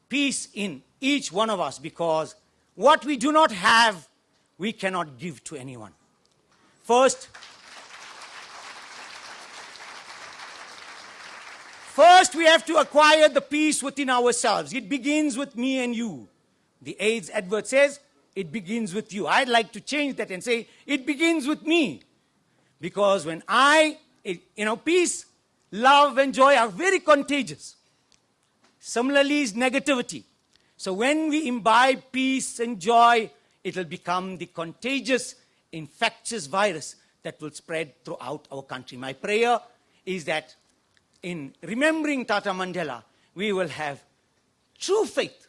peace in each one of us, because what we do not have, we cannot give to anyone. First, we have to acquire the peace within ourselves. It begins with me and you. The AIDS advert says, it begins with you. I'd like to change that and say, it begins with me. Because when peace, love, and joy are very contagious. Similarly is negativity. So when we imbibe peace and joy, it will become the contagious, infectious virus that will spread throughout our country. My prayer is that in remembering Tata Mandela, we will have true faith,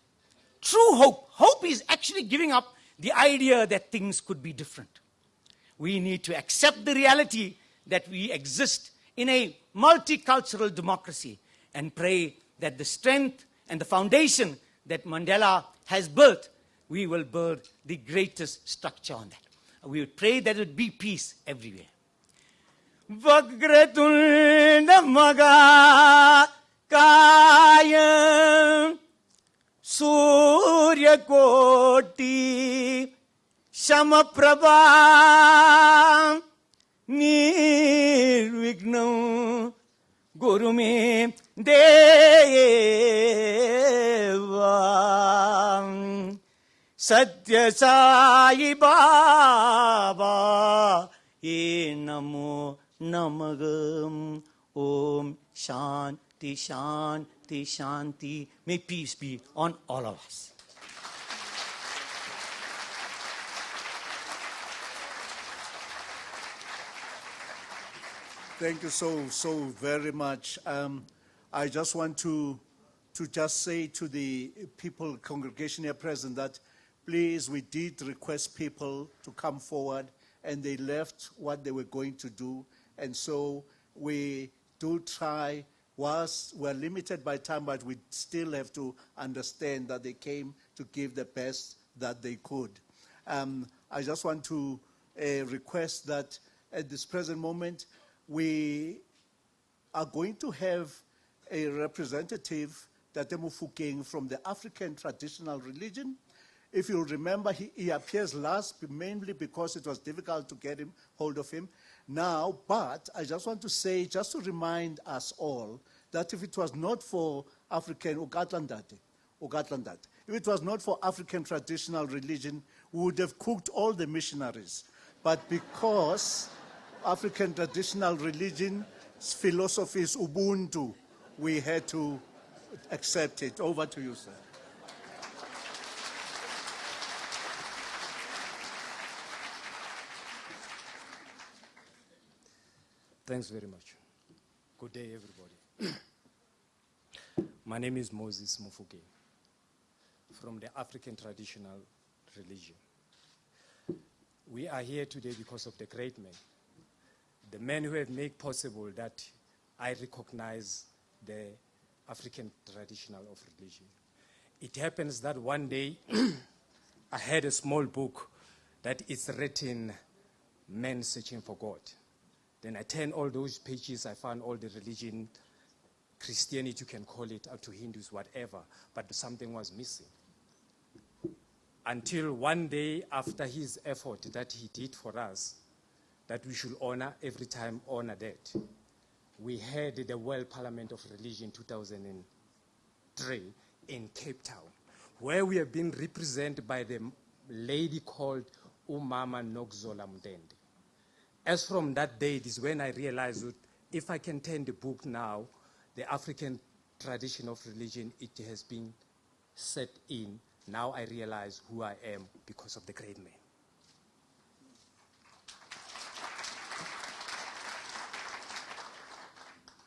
true hope. Hope is actually giving up the idea that things could be different. We need to accept the reality that we exist in a multicultural democracy and pray that the strength and the foundation that Mandela has built, we will build the greatest structure on that. We would pray that it would be peace everywhere. Vagratul namaga kaya surya koti shamaprabha nirvignam guru me deva satya sai baba e namo namagam om shanti shanti shanti. May peace be on all of us. Thank you so very much. I just want to just say to the people, congregation here present, that please, we did request people to come forward, and they left what they were going to do. And so we do try, whilst we're limited by time, but we still have to understand that they came to give the best that they could. I just want to request that at this present moment, we are going to have a representative, Tate Mofokeng, from the African traditional religion. If you remember, he appears last, mainly because it was difficult to get hold of him now. But I just want to say, just to remind us all, that if it was not for African, Ntate, if it was not for African traditional religion, we would have cooked all the missionaries. But because African traditional religion's philosophy is Ubuntu, we had to accept it. Over to you, sir. Thanks very much. Good day, everybody. My name is Moses Mofokeng from the African Traditional Religion. We are here today because of the great men, the men who have made possible that I recognize the African traditional of religion. It happens that one day I had a small book that is written, Men Searching for God. Then I turned all those pages, I found all the religion, Christianity you can call it, up to Hindus, whatever, but something was missing. Until one day after his effort that he did for us, that we should honor, every time honor that. We had the World Parliament of Religion 2003 in Cape Town, where we have been represented by the lady called Umama Nokzola Mdende. As from that date is when I realized that if I can turn the book now, the African tradition of religion, it has been set in. Now I realize who I am because of the great man.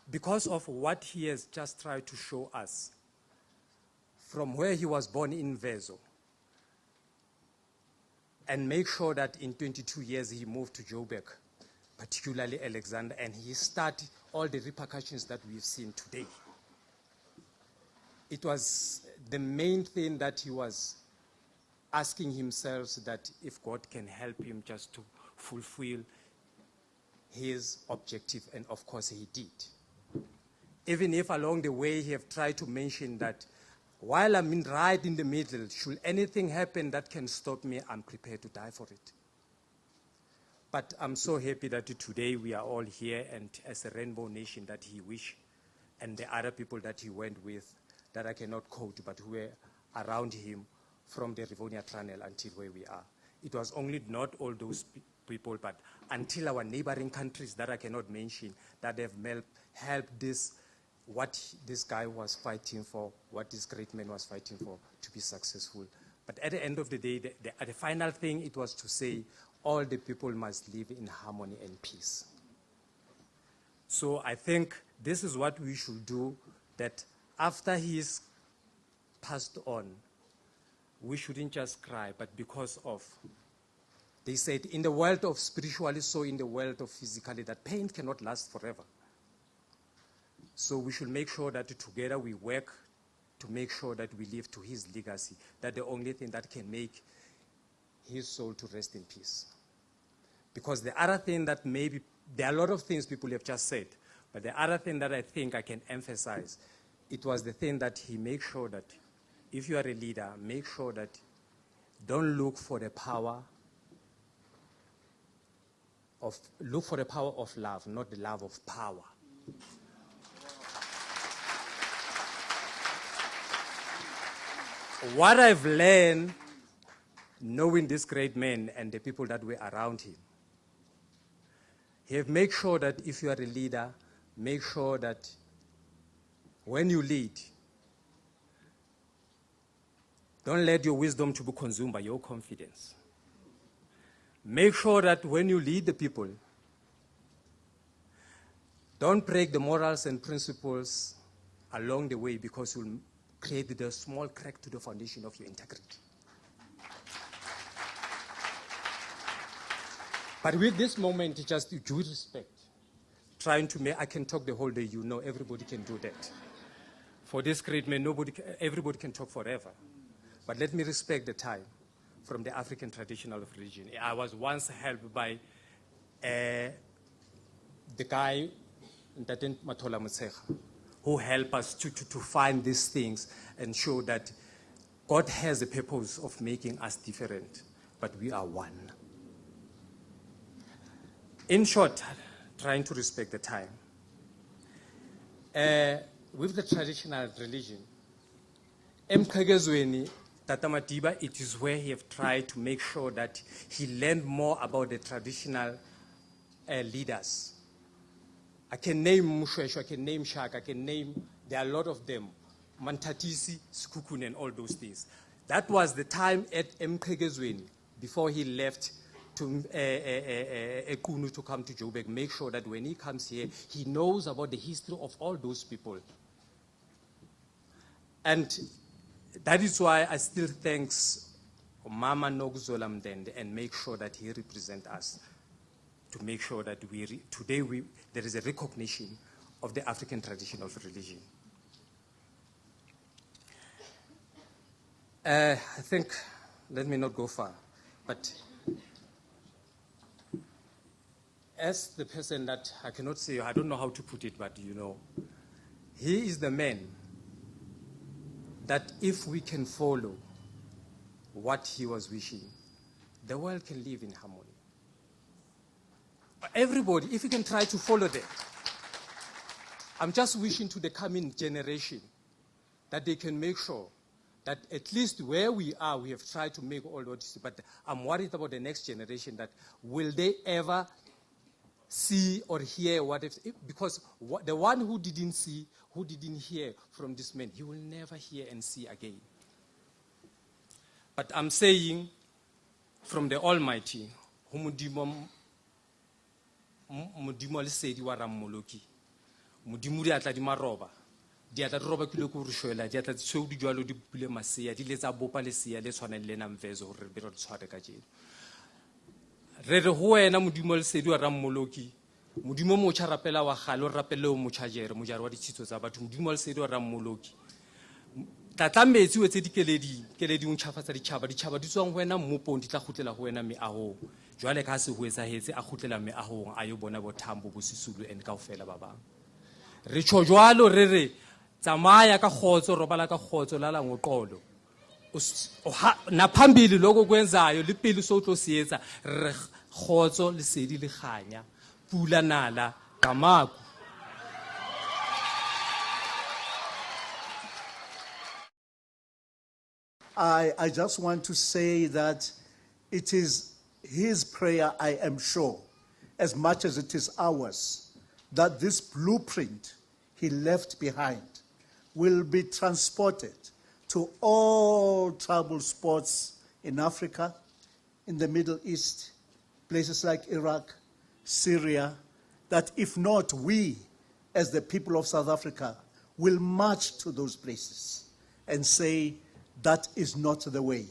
Because of what he has just tried to show us, from where he was born in Vezo, and make sure that in 22 years he moved to Joburg, particularly Alexander, and he started all the repercussions that we've seen today. It was the main thing that he was asking himself, that if God can help him just to fulfill his objective, and of course he did. Even if along the way he have tried to mention that while I'm right in the middle, should anything happen that can stop me, I'm prepared to die for it. But I'm so happy that today we are all here, and as a Rainbow Nation that he wished, and the other people that he went with, that I cannot quote, but who were around him from the Rivonia Tunnel until where we are. It was only not all those people, but until our neighboring countries that I cannot mention, that have helped this, what this guy was fighting for, what this great man was fighting for, to be successful. But at the end of the day, the final thing, it was to say, all the people must live in harmony and peace. So I think this is what we should do, that after he's passed on, we shouldn't just cry, but because of, they said, in the world of spirituality, so in the world of physicality, that pain cannot last forever. So we should make sure that together we work to make sure that we live to his legacy, that the only thing that can make his soul to rest in peace. Because the other thing that maybe, there are a lot of things people have just said, but the other thing that I think I can emphasize, it was the thing that he made sure that if you are a leader, make sure that don't look for the power of, look for the power of love, not the love of power. What I've learned, knowing this great man and the people that were around him, he have made sure that if you are a leader, make sure that when you lead, don't let your wisdom to be consumed by your confidence. Make sure that when you lead the people, don't break the morals and principles along the way, because you'll create a small crack to the foundation of your integrity. But with this moment, just due respect, trying to make, I can talk the whole day, you know, everybody can do that. For this great man, everybody can talk forever. But let me respect the time from the African traditional religion. I was once helped by the guy, Ntate Motshekga, who helped us to find these things and show that God has a purpose of making us different, but we are one. In short, trying to respect the time, with the traditional religion, Mkhegezweni, Tata Madiba, it is where he have tried to make sure that he learned more about the traditional leaders. I can name Mushweshwe, I can name Shaik, I can name, there are a lot of them, Mantatisi, Skukun, and all those things. That was the time at Mkhegezweni, before he left to Ekunu to come to Joburg, make sure that when he comes here, he knows about the history of all those people. And that is why I still thanks Mama Nogzola Mdende and make sure that he represents us to make sure that today there is a recognition of the African tradition of religion. I think, let me not go far, but as the person that I cannot say, I don't know how to put it, but you know, he is the man that if we can follow what he was wishing, the world can live in harmony. Everybody, if we can try to follow them, I'm just wishing to the coming generation that they can make sure that at least where we are, we have tried to make all what, but I'm worried about the next generation, that will they ever see or hear what if, because the one who didn't see, who didn't hear from this man, he will never hear and see again. But I'm saying from the Almighty, Mudimo Lesedi wa Rammoloki, Mudimuri atladima roba, diata roba kilo ko rushoela, diata tseu di jwalo di pule masea, di letsa bopa lesia le tshwana le namvezo hore be re tshware ka jeno. Re re ho wena Modimo Lesedi wa Rammoloki, Modimo motjha rapela wa gale o rapelle o motjhajere mojare wa ditshitso tsa batho, Modimo Lesedi wa Rammoloki. Tata metsi o tse dikeledi o ntšhafatsa ditšhaba di tswang ho wena mmopong di tla gutlela ho wena meahong. Jwale ka se ho etsahetse a gutlela meahong a yo bona bothambo bo Sisulu and kaofela ba bang. Re tjho jwalo re re tsamaya ka khotso robala ka khotso lala ngoqolo. Na phambili lokho kwenzayo lipili sotlo sietsa re khotso lesedi le khanya pula nala kamaku. I just want to say that it is his prayer, I am sure, as much as it is ours, that this blueprint he left behind will be transported to all tribal spots in Africa, in the Middle East, places like Iraq, Syria, that if not, we, as the people of South Africa, will march to those places and say, that is not the way.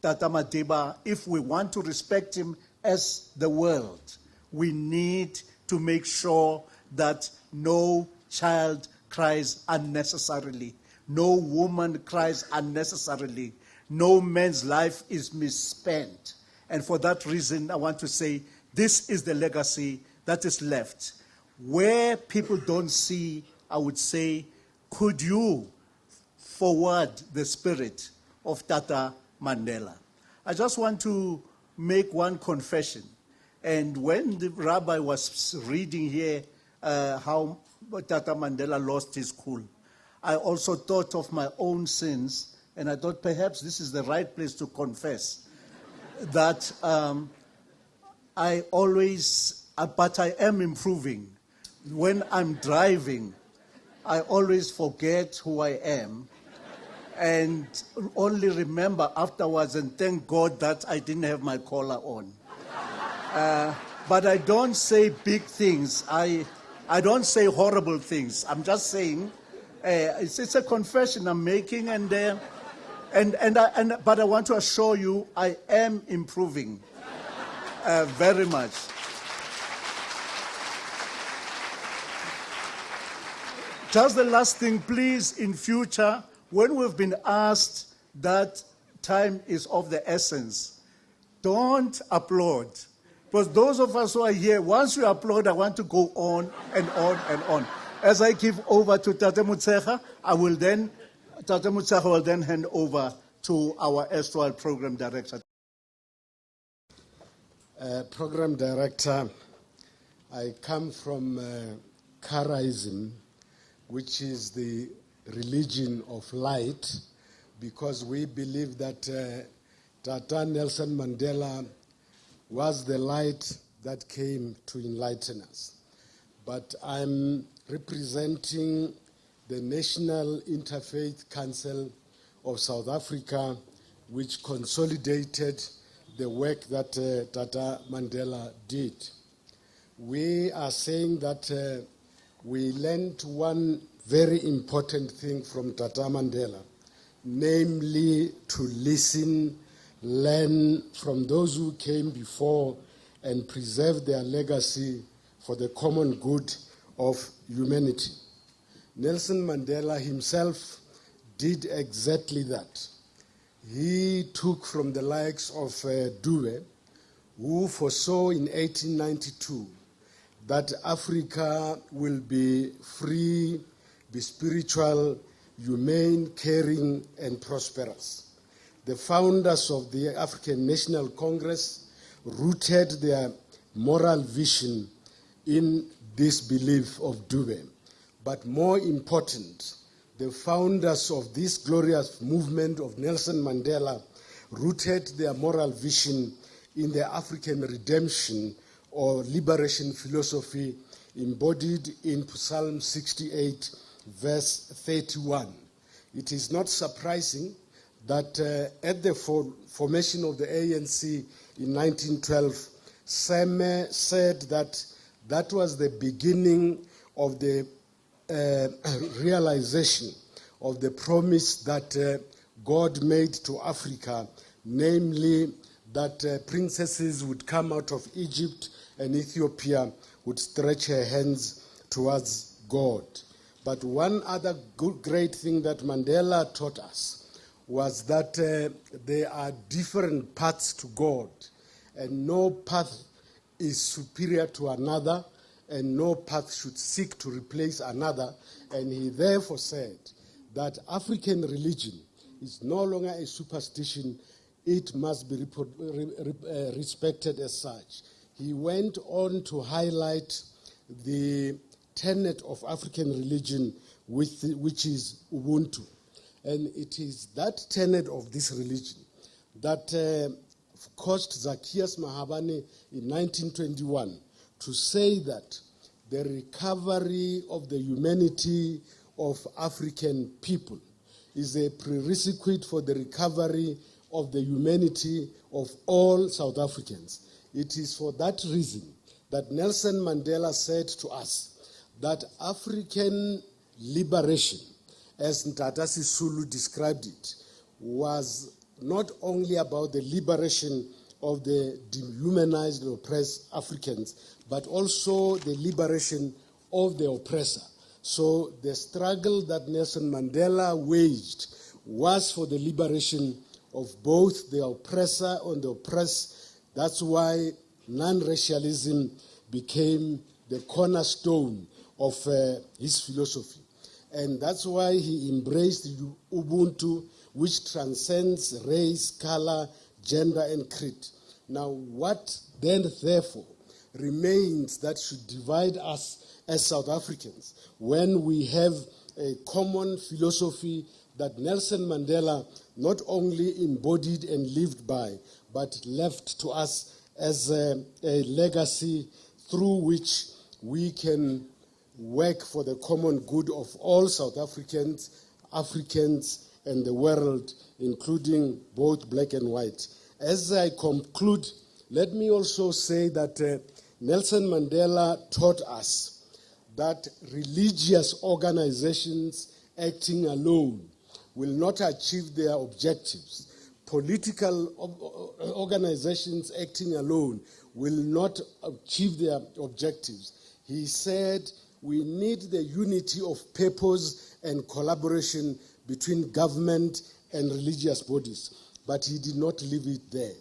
Tata Madiba, if we want to respect him as the world, we need to make sure that no child cries unnecessarily, no woman cries unnecessarily, no man's life is misspent. And for that reason, I want to say this is the legacy that is left. Where people don't see, I would say, could you forward the spirit of Tata Mandela? I just want to make one confession. And when the Rabbi was reading here how Tata Mandela lost his cool, I also thought of my own sins, and I thought perhaps this is the right place to confess that I always, but I am improving. When I'm driving, I always forget who I am and only remember afterwards and thank God that I didn't have my collar on. But I don't say big things. I don't say horrible things. I'm just saying it's a confession I'm making, but I want to assure you I am improving very much. Just the last thing, please, in future, when we've been asked that time is of the essence, don't applaud. Because those of us who are here, once we applaud, I want to go on and on and on. As I give over to Tata Motshekga, Tata Motshekga will then hand over to our erstwhile program director. Program director, I come from Karaism, which is the religion of light, because we believe that Tata Nelson Mandela was the light that came to enlighten us. But I'm representing the National Interfaith Council of South Africa, which consolidated the work that Tata Mandela did. We are saying that we learned one very important thing from Tata Mandela, namely to listen, learn from those who came before, and preserve their legacy for the common good of humanity. Nelson Mandela himself did exactly that. He took from the likes of Dovid, who foresaw in 1892 that Africa will be free, be spiritual, humane, caring, and prosperous. The founders of the African National Congress rooted their moral vision in this belief of Dovid. But more important, the founders of this glorious movement of Nelson Mandela rooted their moral vision in the African redemption or liberation philosophy embodied in Psalm 68, verse 31. It is not surprising that at the formation of the ANC in 1912, Seme said that that was the beginning of the realization of the promise that God made to Africa, namely that princesses would come out of Egypt and Ethiopia would stretch her hands towards God. But one other great thing that Mandela taught us was that there are different paths to God, and no path is superior to another, and no path should seek to replace another. And he therefore said that African religion is no longer a superstition, it must be respected as such. He went on to highlight the tenet of African religion, which is Ubuntu. And it is that tenet of this religion that caused Zacchaeus Mahabane in 1921 to say that the recovery of the humanity of African people is a prerequisite for the recovery of the humanity of all South Africans. It is for that reason that Nelson Mandela said to us that African liberation, as Ntate Sisulu described it, was not only about the liberation of the dehumanized and oppressed Africans, but also the liberation of the oppressor. So the struggle that Nelson Mandela waged was for the liberation of both the oppressor and the oppressed. That's why non-racialism became the cornerstone of his philosophy. And that's why he embraced Ubuntu, which transcends race, color, gender, and creed. Now, what then, therefore, remains that should divide us as South Africans when we have a common philosophy that Nelson Mandela not only embodied and lived by, but left to us as a legacy through which we can work for the common good of all South Africans, and the world, including both black and white. As I conclude, let me also say that Nelson Mandela taught us that religious organizations acting alone will not achieve their objectives. Political organizations acting alone will not achieve their objectives. He said we need the unity of purpose and collaboration between government and religious bodies. But he did not leave it there.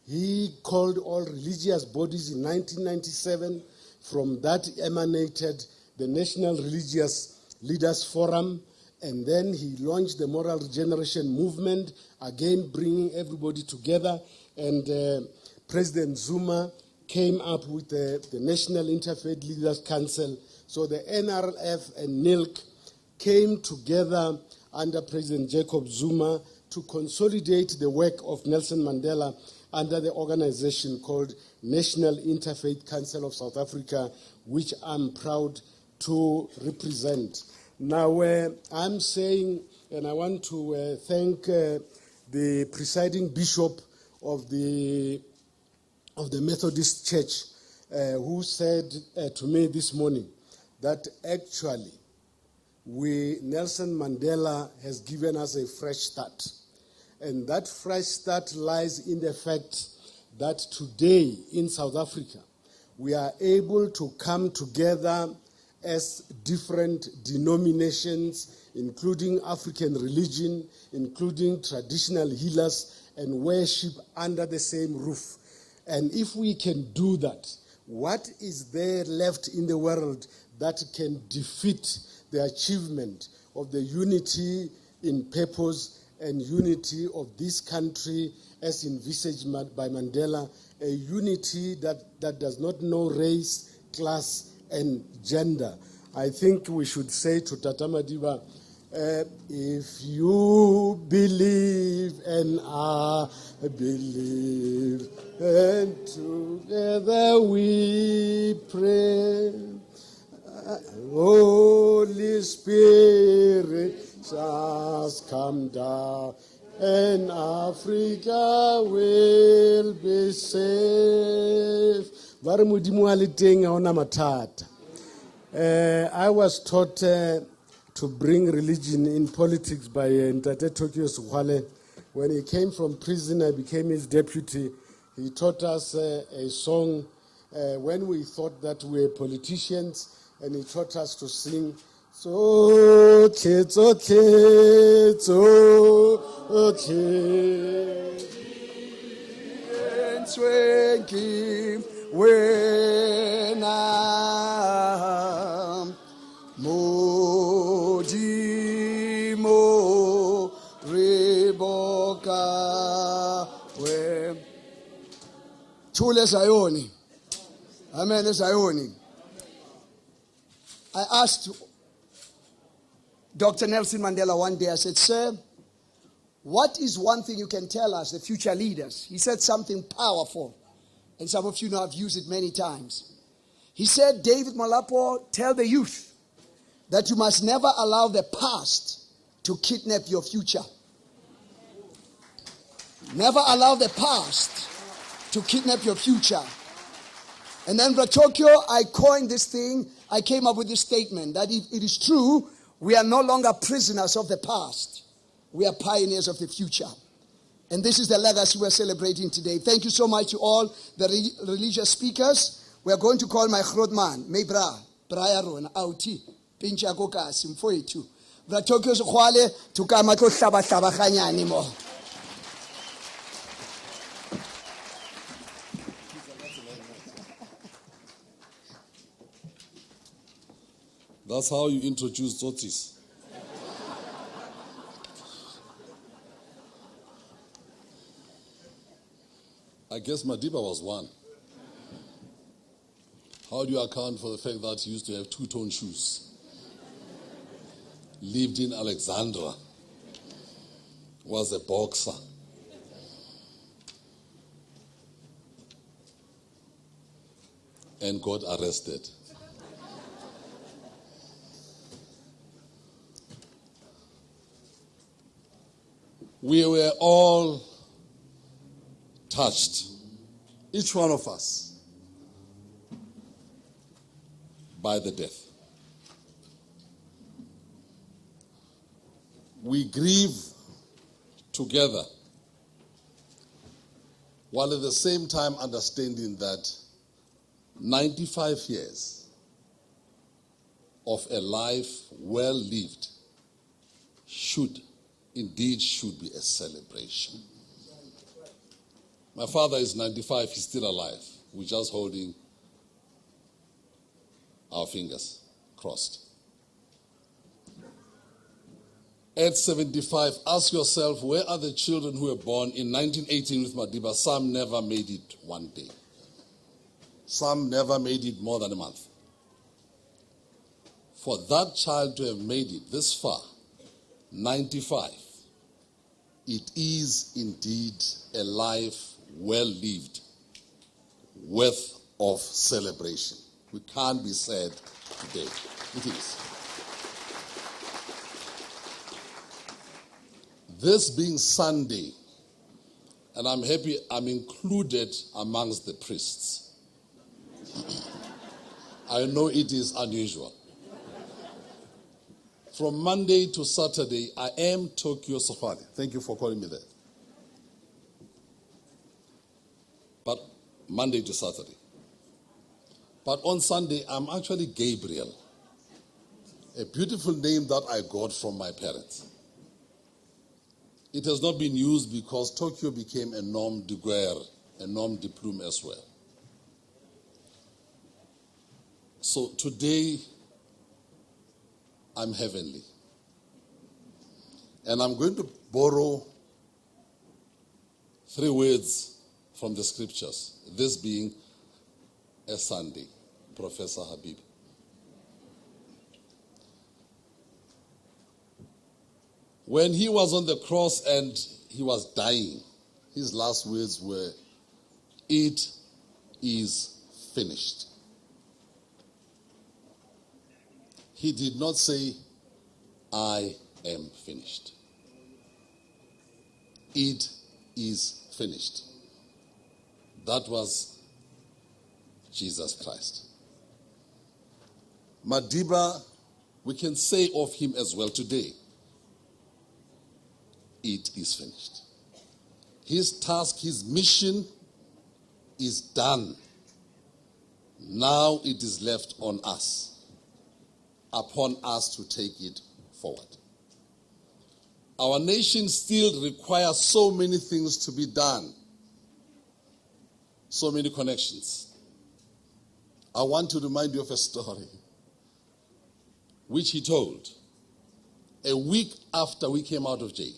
He called all religious bodies in 1997. From that emanated the National Religious Leaders Forum, and then he launched the Moral Regeneration Movement, again bringing everybody together, and President Zuma came up with the National Interfaith Leaders Council. So the NRF and NILC came together under President Jacob Zuma to consolidate the work of Nelson Mandela under the organization called National Interfaith Council of South Africa, which I'm proud to represent. Now, I'm saying, and I want to thank the presiding bishop of the Methodist Church, who said to me this morning that actually Nelson Mandela has given us a fresh start. And that fresh start lies in the fact that today in South Africa, we are able to come together as different denominations, including African religion, including traditional healers, and worship under the same roof. And if we can do that, what is there left in the world that can defeat the achievement of the unity in purpose and unity of this country as envisaged by Mandela, a unity that does not know race, class, and gender? I think we should say to Tata Madiba, if you believe and I believe, and together we pray, Holy Spirit just come down, and Africa will be safe. I was taught to bring religion in politics by Ntate. When he came from prison, I became his deputy. He taught us a song when we thought that we were politicians, and he taught us to sing, so okay, when Modimo Reboka Chule Sayoni. Amen. Sayoni. I asked Dr. Nelson Mandela one day, I said, sir, what is one thing you can tell us, the future leaders? He said something powerful, and some of you know I've used it many times. He said, David Molapo, tell the youth that you must never allow the past to kidnap your future. Never allow the past to kidnap your future. And then, Tokyo, I coined this thing. I came up with this statement that if it is true, we are no longer prisoners of the past. We are pioneers of the future. And this is the legacy we're celebrating today. Thank you so much to all the religious speakers. We are going to call my Khrodman, Mebra, Brayaron, Auti, Pinchakoka, Simfoitu. Tokyo Zukwale, Tukamato Shabatabakanya anymore. That's how you introduce Tsotis. I guess Madiba was one. How do you account for the fact that he used to have two-tone shoes? Lived in Alexandra. Was a boxer. And got arrested. We were all touched, each one of us, by the death. We grieve together, while at the same time understanding that 95 years of a life well lived should be a celebration. My father is 95, he's still alive. We're just holding our fingers crossed. At 75, ask yourself, where are the children who were born in 1918 with Madiba? Some never made it one day. Some never made it more than a month. for that child to have made it this far, 95, it is indeed a life well lived, worth of celebration. We can't be sad today. It is. This being Sunday, and I'm happy I'm included amongst the priests. I know it is unusual. From Monday to Saturday, I am Tokyo Safari. Thank you for calling me that. But Monday to Saturday. But on Sunday, I'm actually Gabriel, a beautiful name that I got from my parents. It has not been used because Tokyo became a nom de guerre, a nom de plume as well. So today, I'm heavenly. And I'm going to borrow 3 words from the scriptures, this being a Sunday, Professor Habib. When he was on the cross and he was dying, his last words were, "It is finished." He did not say, "I am finished." It is finished. That was Jesus Christ. Madiba, we can say of him as well today, it is finished. His task, his mission is done. Now it is left on us, upon us to take it forward. Our nation still requires so many things to be done, so many connections. I want to remind you of a story which he told a week after we came out of jail.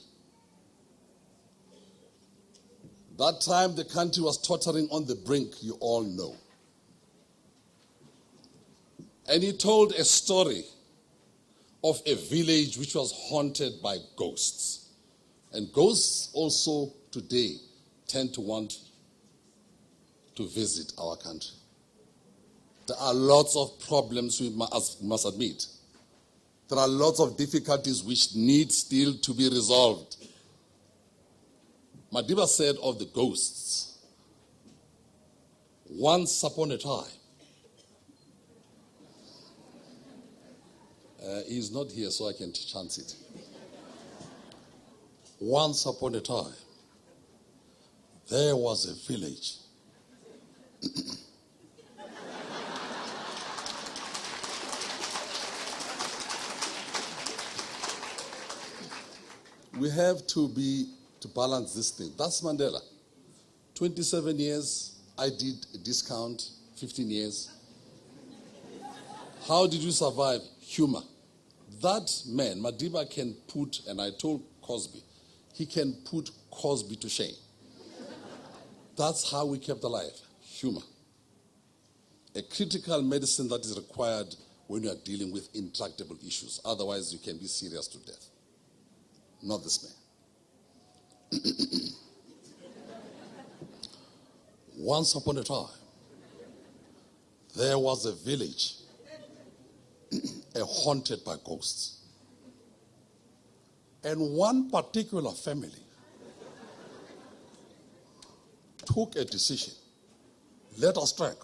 That time the country was tottering on the brink, you all know. And he told a story of a village which was haunted by ghosts. And ghosts also today tend to want to visit our country. There are lots of problems we must admit. There are lots of difficulties which need still to be resolved. Madiba said of the ghosts, once upon a time, he's not here so I can chance it. Once upon a time, there was a village. We have to balance this thing. That's Mandela. 27 years, I did a discount, 15 years. How did you survive? Humor. That man, Madiba, can put, and I told Cosby, he can put Cosby to shame. That's how we kept alive. Humor. A critical medicine that is required when you are dealing with intractable issues. Otherwise, you can be serious to death. Not this man. Once upon a time, there was a village haunted by ghosts. And one particular family took a decision. Let us trek.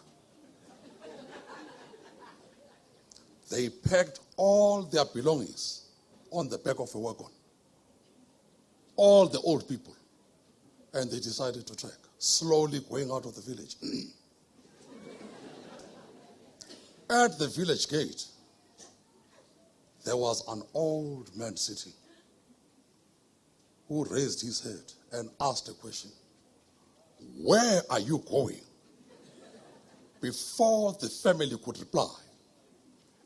They packed all their belongings on the back of a wagon. All the old people. And they decided to trek, slowly going out of the village. At the village gate, there was an old man sitting who raised his head and asked a question. Where are you going? Before the family could reply,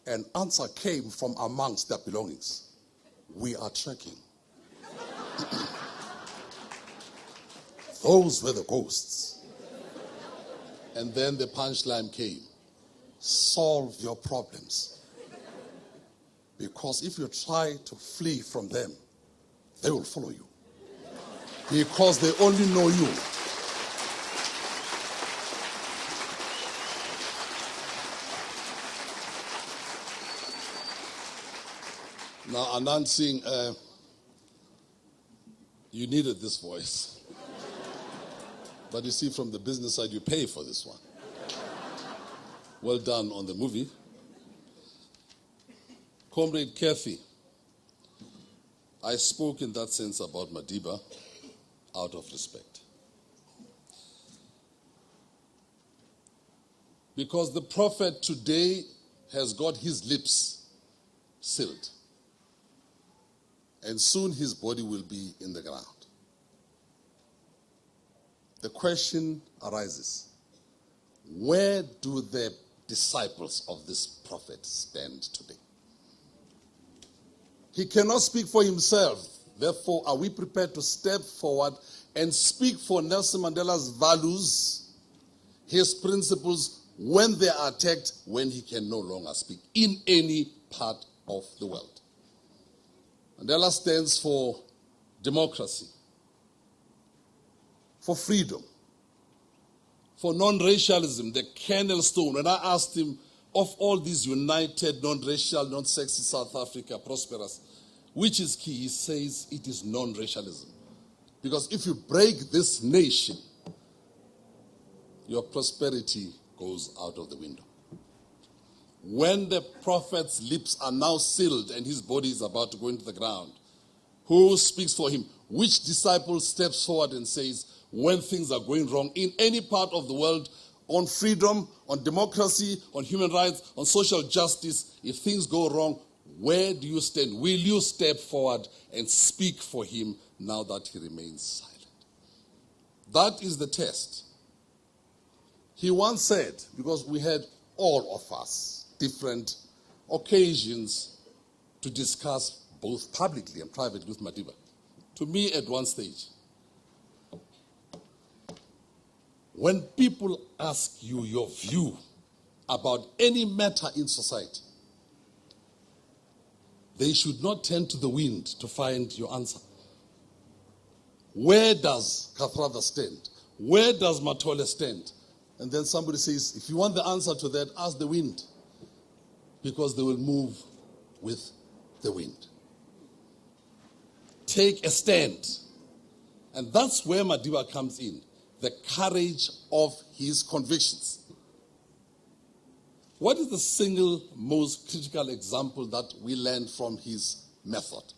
an answer came from amongst their belongings. We are trekking. Those were the ghosts. And then the punchline came. Solve your problems. Because if you try to flee from them, they will follow you. Because they only know you. Now, announcing, you needed this voice. But you see, from the business side, you pay for this one. Well done on the movie. Comrade Kathy, I spoke in that sense about Madiba out of respect. Because the prophet today has got his lips sealed. And soon his body will be in the ground. The question arises, where do the disciples of this prophet stand today? He cannot speak for himself. Therefore, are we prepared to step forward and speak for Nelson Mandela's values, his principles, when they are attacked, when he can no longer speak in any part of the world? Mandela stands for democracy, for freedom, for non-racialism, the cornerstone. When I asked him, of all these united, non-racial, non-sexist South Africa, prosperous, which is key? He says it is non-racialism. Because if you break this nation, your prosperity goes out of the window. When the prophet's lips are now sealed and his body is about to go into the ground, who speaks for him? Which disciple steps forward and says, when things are going wrong in any part of the world, on freedom, on democracy, on human rights, on social justice, if things go wrong, where do you stand? Will you step forward and speak for him now that he remains silent? That is the test. He once said, because we had all of us different occasions to discuss both publicly and privately with Madiba. To me, at one stage, when people ask you your view about any matter in society, they should not turn to the wind to find your answer. Where does Kathrada stand? Where does Mathole stand? And then somebody says, if you want the answer to that, ask the wind. Because they will move with the wind. Take a stand. And that's where Madiba comes in. The courage of his convictions. What is the single most critical example that we learn from his method?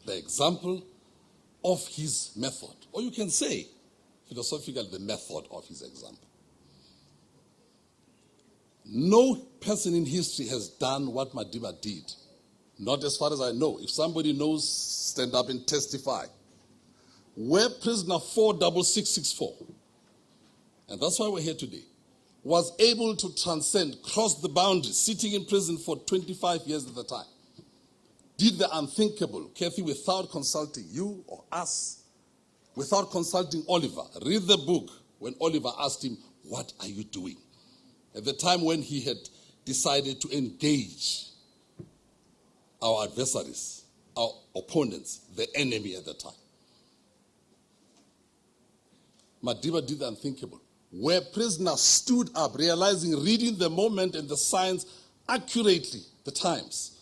The example of his method. Or you can say, philosophically, the method of his example. No person in history has done what Madiba did. Not as far as I know. If somebody knows, stand up and testify. Where prisoner 46664, and that's why we're here today, was able to transcend, cross the boundaries, sitting in prison for 25 years at the time. Did the unthinkable, Kathy, without consulting you or us, without consulting Oliver. Read the book when Oliver asked him, what are you doing? At the time when he had decided to engage our adversaries, our opponents, the enemy at the time. Madiba did the unthinkable. Where prisoners stood up, realizing, reading the moment and the signs accurately, the times,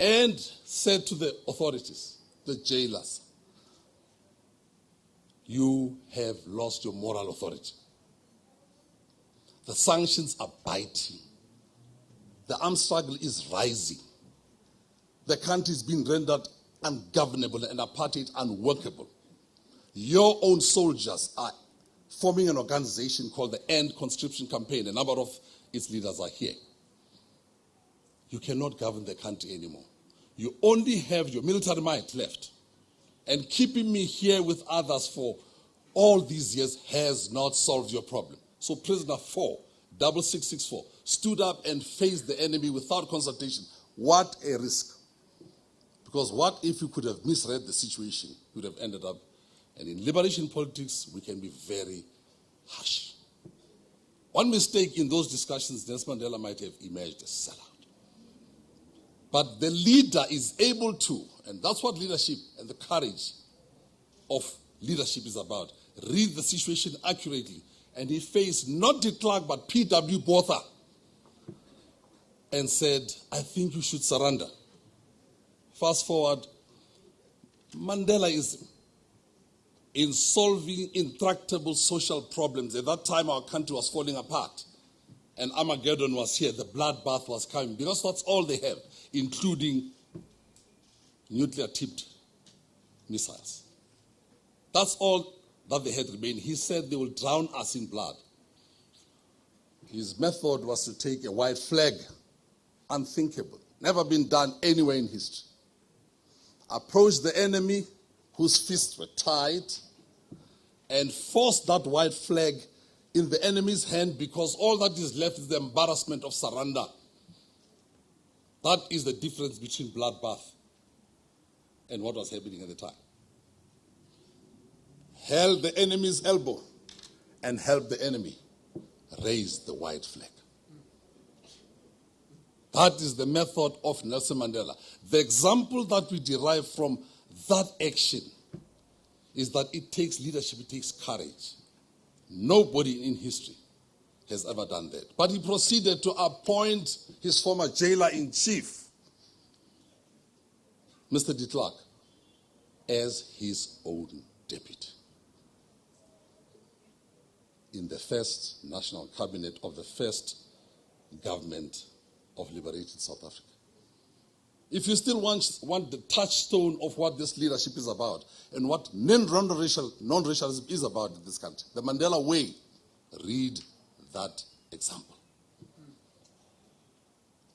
and said to the authorities, the jailers, you have lost your moral authority. The sanctions are biting. The armed struggle is rising. The country is being rendered ungovernable and apartheid unworkable. Your own soldiers are forming an organization called the End Conscription Campaign. A number of its leaders are here. You cannot govern the country anymore. You only have your military might left. And keeping me here with others for all these years has not solved your problem. So prisoner 46664 stood up and faced the enemy without consultation. What a risk. Because what if you could have misread the situation? You would have ended up. And in liberation politics, we can be very harsh. One mistake in those discussions, Nelson Mandela might have emerged as sellout. But the leader is able to, and that's what leadership and the courage of leadership is about. Read the situation accurately. And he faced not de Klerk but P.W. Botha and said, I think you should surrender. Fast forward, Mandela is in solving intractable social problems. At that time, our country was falling apart. And Armageddon was here. The bloodbath was coming. Because that's all they have, including nuclear-tipped missiles. That's all that they had remaining. He said they will drown us in blood. His method was to take a white flag, unthinkable, never been done anywhere in history. Approach the enemy whose fists were tied and force that white flag in the enemy's hand, because all that is left is the embarrassment of surrender. That is the difference between bloodbath and what was happening at the time. Held the enemy's elbow and helped the enemy raise the white flag. That is the method of Nelson Mandela. The example that we derive from that action is that it takes leadership, it takes courage. Nobody in history has ever done that. But he proceeded to appoint his former jailer-in-chief, Mr. de Klerk, as his own deputy in the first national cabinet of the first government of liberated South Africa. If you still want the touchstone of what this leadership is about and what non-racialism is about in this country, the Mandela way, read that example.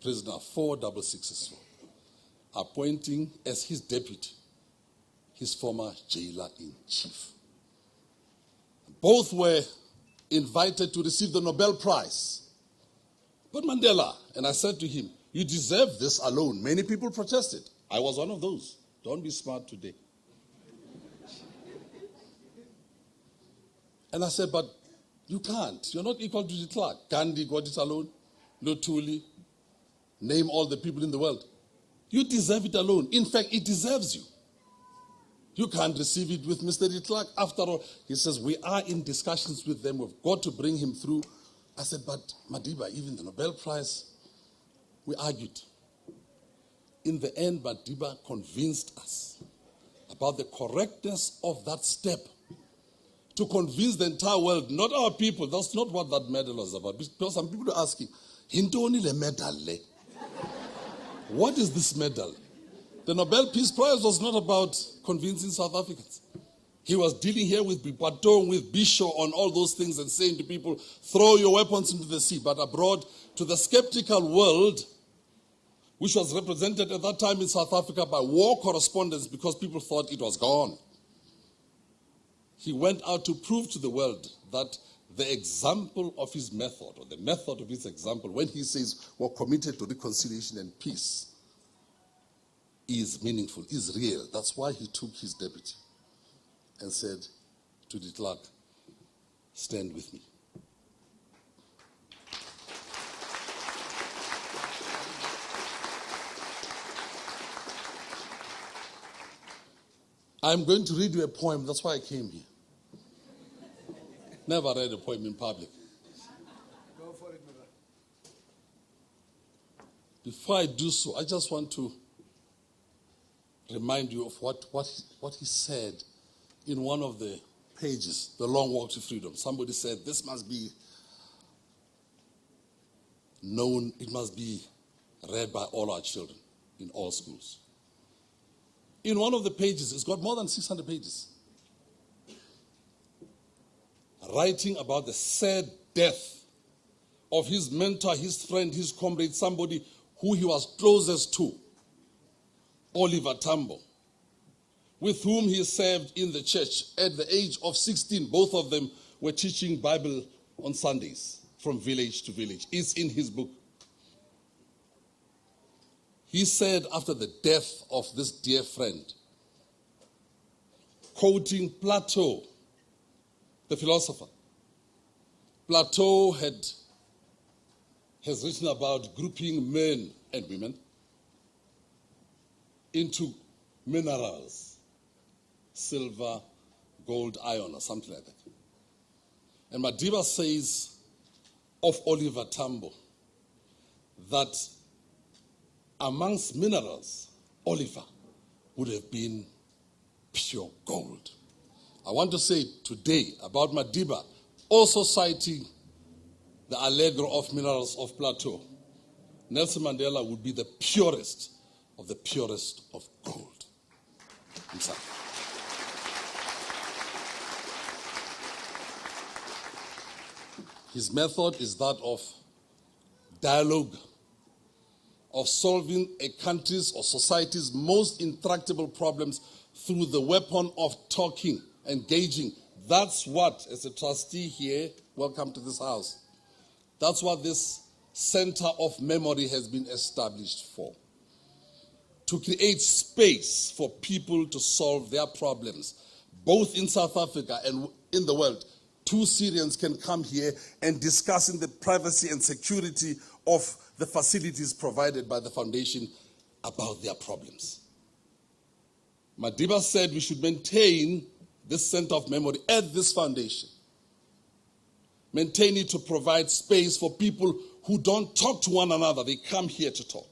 Prisoner 4664, appointing as his deputy his former jailer-in-chief. Both were invited to receive the Nobel Prize. But Mandela, and I said to him, you deserve this alone. Many people protested. I was one of those. Don't be smart today. And I said, but you can't. You're not equal to de Klerk. Gandhi got it alone. Lutuli. Name all the people in the world. You deserve it alone. In fact, it deserves you. You can't receive it with Mr. de Klerk. After all, he says, we are in discussions with them. We've got to bring him through. I said, but Madiba, even the Nobel Prize, we argued. In the end, Madiba convinced us about the correctness of that step to convince the entire world, not our people. That's not what that medal was about. Because some people are asking, Hintoni le medal le? What is this medal? The Nobel Peace Prize was not about convincing South Africans. He was dealing here with Patong, with Bisho on all those things and saying to people, throw your weapons into the sea. But abroad, to the skeptical world, which was represented at that time in South Africa by war correspondents because people thought it was gone. He went out to prove to the world that the example of his method, or the method of his example, when he says we're committed to reconciliation and peace, is meaningful, is real. That's why he took his deputy and said to de Klerk, stand with me. I'm going to read you a poem. That's why I came here. Never read a poem in public. Go for it, brother. Before I do so, I just want to remind you of what he said in one of the pages, The Long Walk to Freedom. Somebody said, this must be known, it must be read by all our children in all schools. In one of the pages, it's got more than 600 pages, writing about the sad death of his mentor, his friend, his comrade, somebody who he was closest to, Oliver Tambo, with whom he served in the church. At the age of 16, both of them were teaching Bible on Sundays from village to village. It's in his book. He said after the death of this dear friend, quoting Plato, the philosopher, Plato has written about grouping men and women into minerals, silver, gold, iron, or something like that. And Madiba says of Oliver Tambo that amongst minerals, Oliver would have been pure gold. I want to say today about Madiba, also citing the Allegro of minerals of Plateau, Nelson Mandela would be the purest of gold himself. His method is that of dialogue, of solving a country's or society's most intractable problems through the weapon of talking, engaging. That's what, as a trustee here, welcome to this house, that's what this Center of Memory has been established for. To create space for people to solve their problems, both in South Africa and in the world. Two Syrians can come here and discuss in the privacy and security of the facilities provided by the foundation about their problems. Madiba said we should maintain this center of memory at this foundation. Maintain it to provide space for people who don't talk to one another. They come here to talk.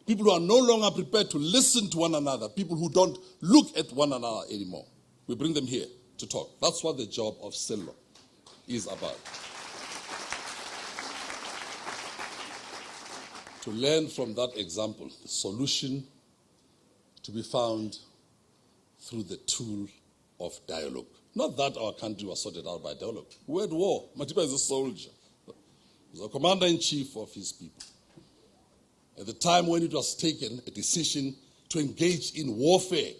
People who are no longer prepared to listen to one another. People who don't look at one another anymore. We bring them here to talk. That's what the job of Sello is about. To learn from that example, the solution to be found through the tool of dialogue. Not that our country was sorted out by dialogue. We had war. Madiba is a soldier. He was a commander-in-chief of his people. At the time when it was taken, a decision to engage in warfare,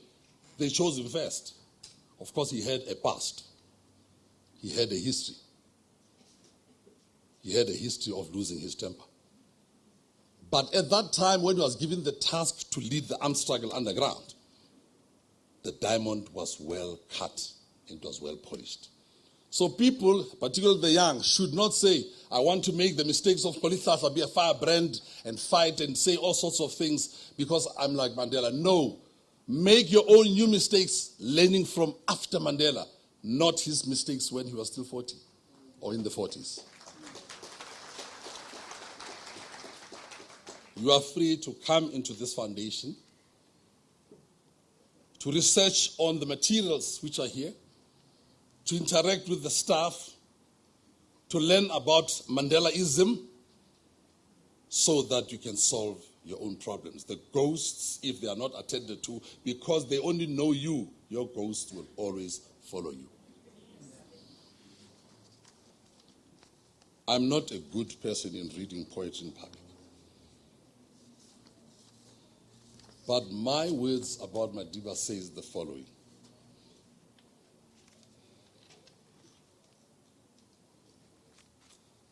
they chose him first. Of course, he had a past. He had a history. He had a history of losing his temper. But at that time, when he was given the task to lead the armed struggle underground, the diamond was well cut and it was well polished. So people, particularly the young, should not say, I want to make the mistakes of Polithasa, be a firebrand and fight and say all sorts of things because I'm like Mandela. No. Make your own new mistakes learning from after Mandela, not his mistakes when he was still 40 or in the 40s. You are free to come into this foundation, to research on the materials which are here, to interact with the staff, to learn about Mandelaism, so that you can solve your own problems. The ghosts, if they are not attended to, because they only know you, your ghost will always follow you. I'm not a good person in reading poetry in public. But my words about Madiba says the following.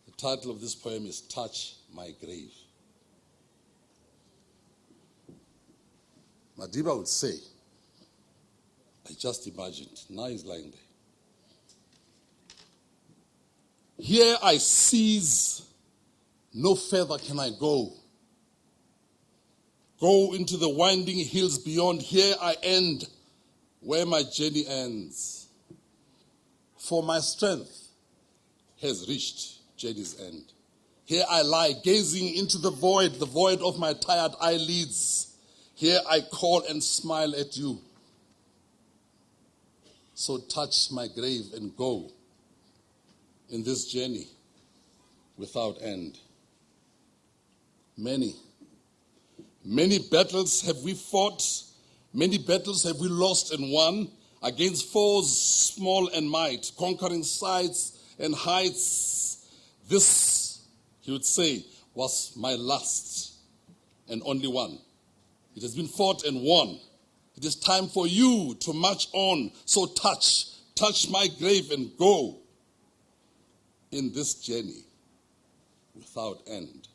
The title of this poem is Touch My Grave. Madiba would say, I just imagined, now he's lying there. Here I cease, no further can I go. Go into the winding hills beyond, here I end, where my journey ends. For my strength has reached journey's end. Here I lie, gazing into the void of my tired eyelids. Here I call and smile at you. So touch my grave and go in this journey without end. Many battles have we fought, many battles have we lost and won against foes small and might, conquering sides and heights. This, he would say, was my last and only one. It has been fought and won. It is time for you to march on. So touch my grave and go in this journey without end.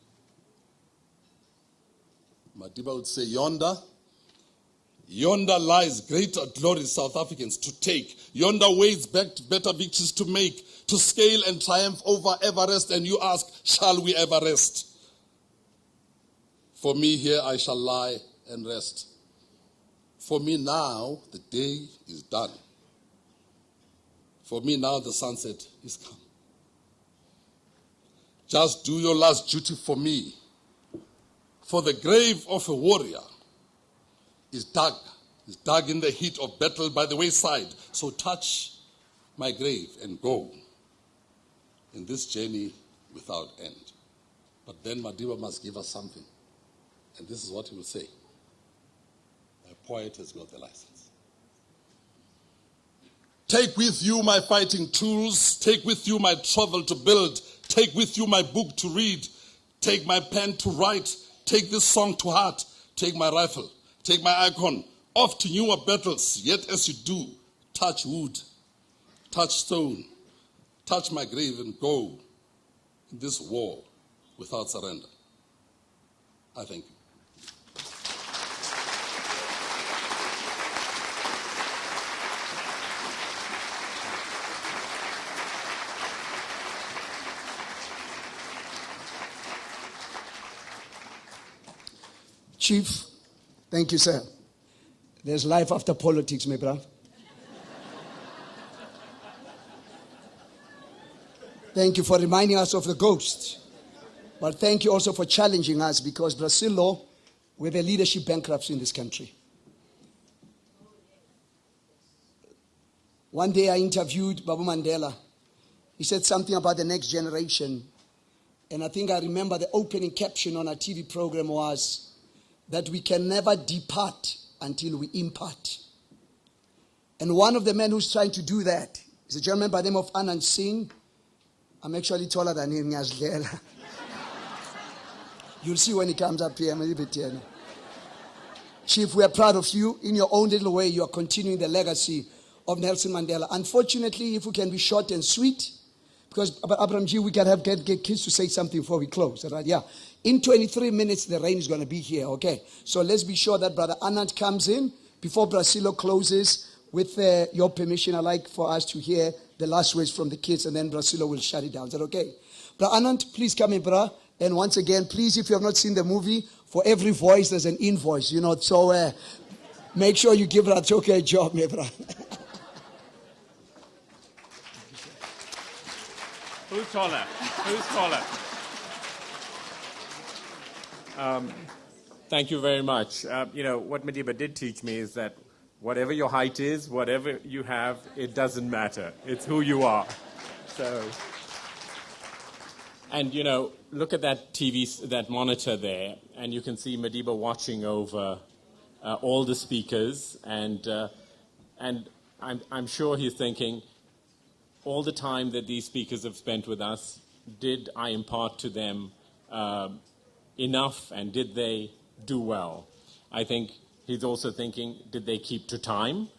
Madiba would say, yonder lies greater glories South Africans to take. Yonder waits better victories to make, to scale and triumph over Everest. And you ask, shall we ever rest? For me here I shall lie and rest. For me now, the day is done. For me now, the sunset is come. Just do your last duty for me. For the grave of a warrior is dug in the heat of battle by the wayside. So touch my grave and go in this journey without end. But then Madiba must give us something. And this is what he will say. A poet has got the license. Take with you my fighting tools. Take with you my travel to build. Take with you my book to read. Take my pen to write. Take this song to heart. Take my rifle. Take my icon. Off to newer battles. Yet as you do, touch wood. Touch stone. Touch my grave and go in this war without surrender. I thank you. Chief, thank you, sir. There's life after politics, my brother. Thank you for reminding us of the ghost. But thank you also for challenging us, because Brazil, we're the leadership bankrupts in this country. One day I interviewed Babu Mandela. He said something about the next generation. And I think I remember the opening caption on our TV program was that we can never depart until we impart. And one of the men who's trying to do that is a gentleman by the name of Anand Singh. I'm actually taller than him. You'll see when he comes up here. I'm a little bit here. Chief, we are proud of you. In your own little way, you are continuing the legacy of Nelson Mandela. Unfortunately, if we can be short and sweet, because Abramjee, we can get kids to say something before we close. Right? Yeah. In 23 minutes, the rain is going to be here. Okay. So let's be sure that Brother Anand comes in before Brasilo closes. With your permission, I'd like for us to hear the last words from the kids, and then Brasilo will shut it down. Is that okay? Brother Anand, please come in, brother. And once again, please, if you have not seen the movie, for every voice, there's an invoice, you know. So make sure you give Brother Choke a job, my brother. Who's taller? Who's taller? Thank you very much. What Madiba did teach me is that whatever your height is, whatever you have, it doesn't matter. It's who you are. So, and look at that that monitor there, and you can see Madiba watching over all the speakers, and I'm sure he's thinking, all the time that these speakers have spent with us, did I impart to them enough, and did they do well? I think he's also thinking, did they keep to time?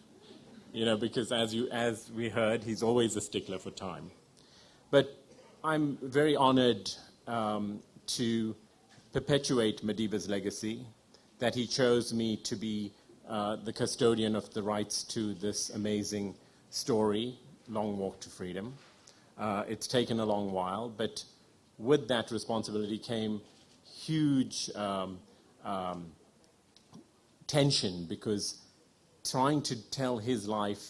Because as we heard, he's always a stickler for time. But I'm very honored to perpetuate Madiba's legacy, that he chose me to be the custodian of the rights to this amazing story, Long Walk to Freedom. It's taken a long while, but with that responsibility came huge tension, because trying to tell his life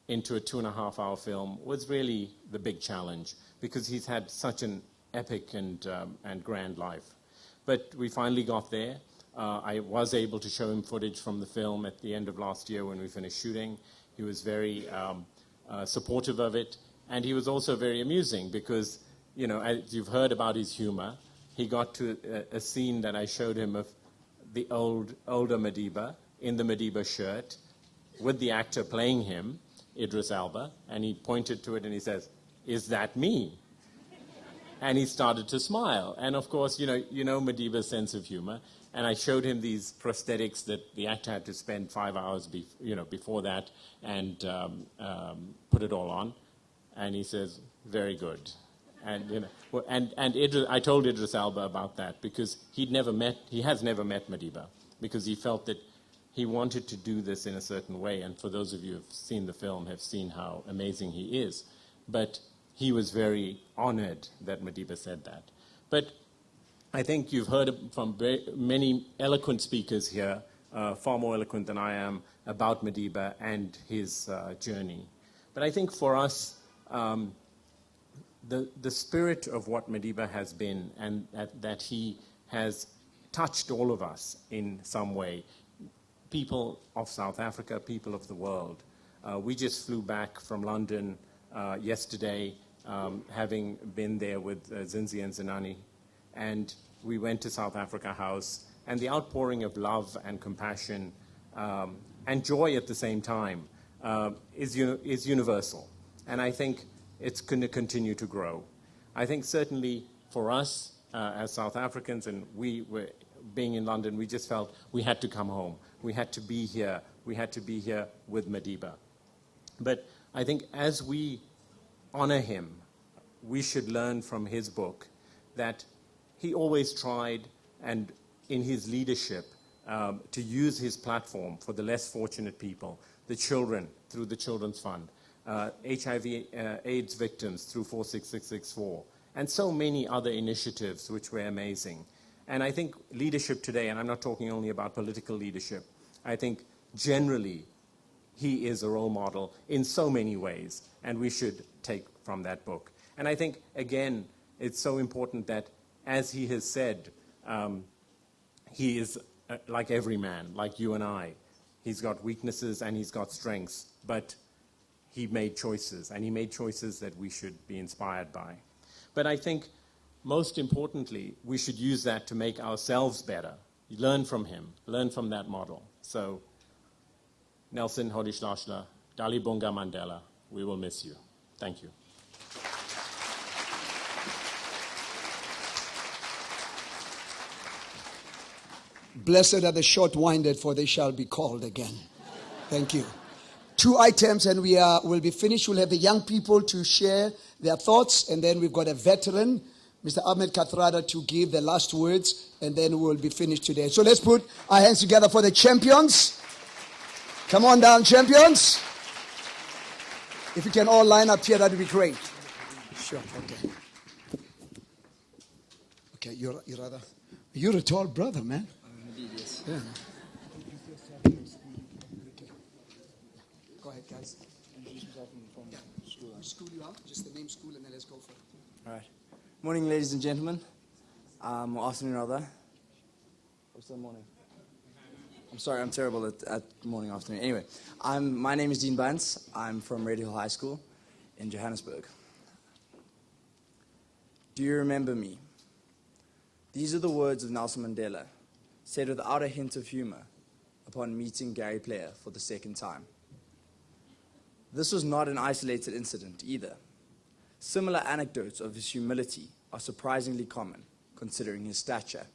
into a 2.5-hour film was really the big challenge, because he's had such an epic and grand life. But we finally got there. I was able to show him footage from the film at the end of last year when we finished shooting. He was very supportive of it, and he was also very amusing, because, as you've heard about his humor, he got to a scene that I showed him of the older Madiba in the Madiba shirt with the actor playing him, Idris Elba, and he pointed to it and he says, "Is that me?" And he started to smile. And of course, you know Madiba's sense of humor. And I showed him these prosthetics that the actor had to spend 5 hours before that and put it all on. And he says, "Very good." And I told Idris Elba about that, because he has never met Madiba, because he felt that he wanted to do this in a certain way. And for those of you who have seen the film, have seen how amazing he is. But he was very honored that Madiba said that. But I think you've heard from many eloquent speakers here, far more eloquent than I am, about Madiba and his journey. But I think for us, the spirit of what Madiba has been, and that he has touched all of us in some way, people of South Africa, people of the world. We just flew back from London yesterday, having been there with Zinzi and Zinani, and we went to South Africa House, and the outpouring of love and compassion and joy at the same time is universal. And I think it's going to continue to grow. I think certainly for us as South Africans, and we were being in London, we just felt we had to come home. We had to be here. We had to be here with Madiba. But I think as we honor him, we should learn from his book that he always tried, and in his leadership, to use his platform for the less fortunate people, the children through the Children's Fund, HIV AIDS victims through 46664, and so many other initiatives which were amazing. And I think leadership today, and I'm not talking only about political leadership, I think generally he is a role model in so many ways, and we should take from that book. And I think, again, it's so important that, as he has said, he is like every man, like you and I. He's got weaknesses and he's got strengths, but he made choices, and he made choices that we should be inspired by. But I think, most importantly, we should use that to make ourselves better. Learn from him, learn from that model. So, Nelson Hodishlashla, Dali Bonga Mandela, we will miss you. Thank you. Blessed are the short-winded, for they shall be called again. Thank you. 2 items, and we'll be finished. We'll have the young people to share their thoughts, and then we've got a veteran, Mr. Ahmed Kathrada, to give the last words, and then we'll be finished today. So let's put our hands together for the champions. Come on down, champions. If you can all line up here, that would be great. Sure, okay. Okay, you're a tall brother, man. Yes. Yeah. Go ahead, guys. School you out, just the name, school, and then let's go for it. All right. Morning, ladies and gentlemen. Or afternoon, rather. What's the morning? I'm sorry, I'm terrible at morning, afternoon. Anyway, my name is Dean Bunce. I'm from Red Hill High School in Johannesburg. Do you remember me? These are the words of Nelson Mandela, said without a hint of humor upon meeting Gary Player for the second time. This was not an isolated incident either. Similar anecdotes of his humility are surprisingly common, considering his stature.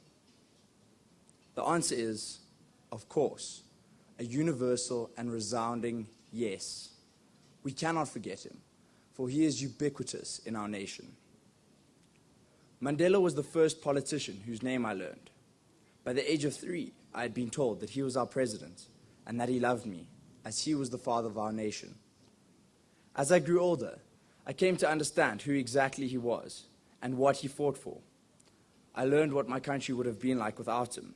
The answer is, of course, a universal and resounding yes. We cannot forget him, for he is ubiquitous in our nation. Mandela was the first politician whose name I learned. By the age of 3, I had been told that he was our president and that he loved me, as he was the father of our nation. As I grew older, I came to understand who exactly he was and what he fought for. I learned what my country would have been like without him,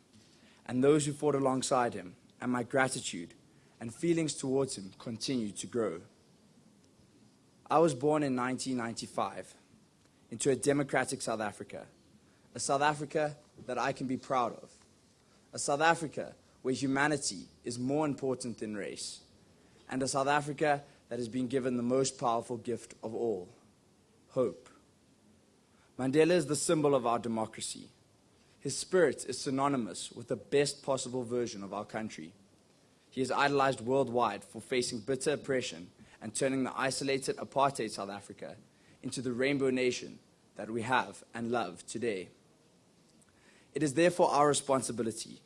and those who fought alongside him, and my gratitude and feelings towards him continued to grow. I was born in 1995 into a democratic South Africa, a South Africa that I can be proud of, a South Africa where humanity is more important than race, and a South Africa that has been given the most powerful gift of all, hope. Mandela is the symbol of our democracy. His spirit is synonymous with the best possible version of our country. He is idolized worldwide for facing bitter oppression and turning the isolated apartheid South Africa into the rainbow nation that we have and love today. It is therefore our responsibility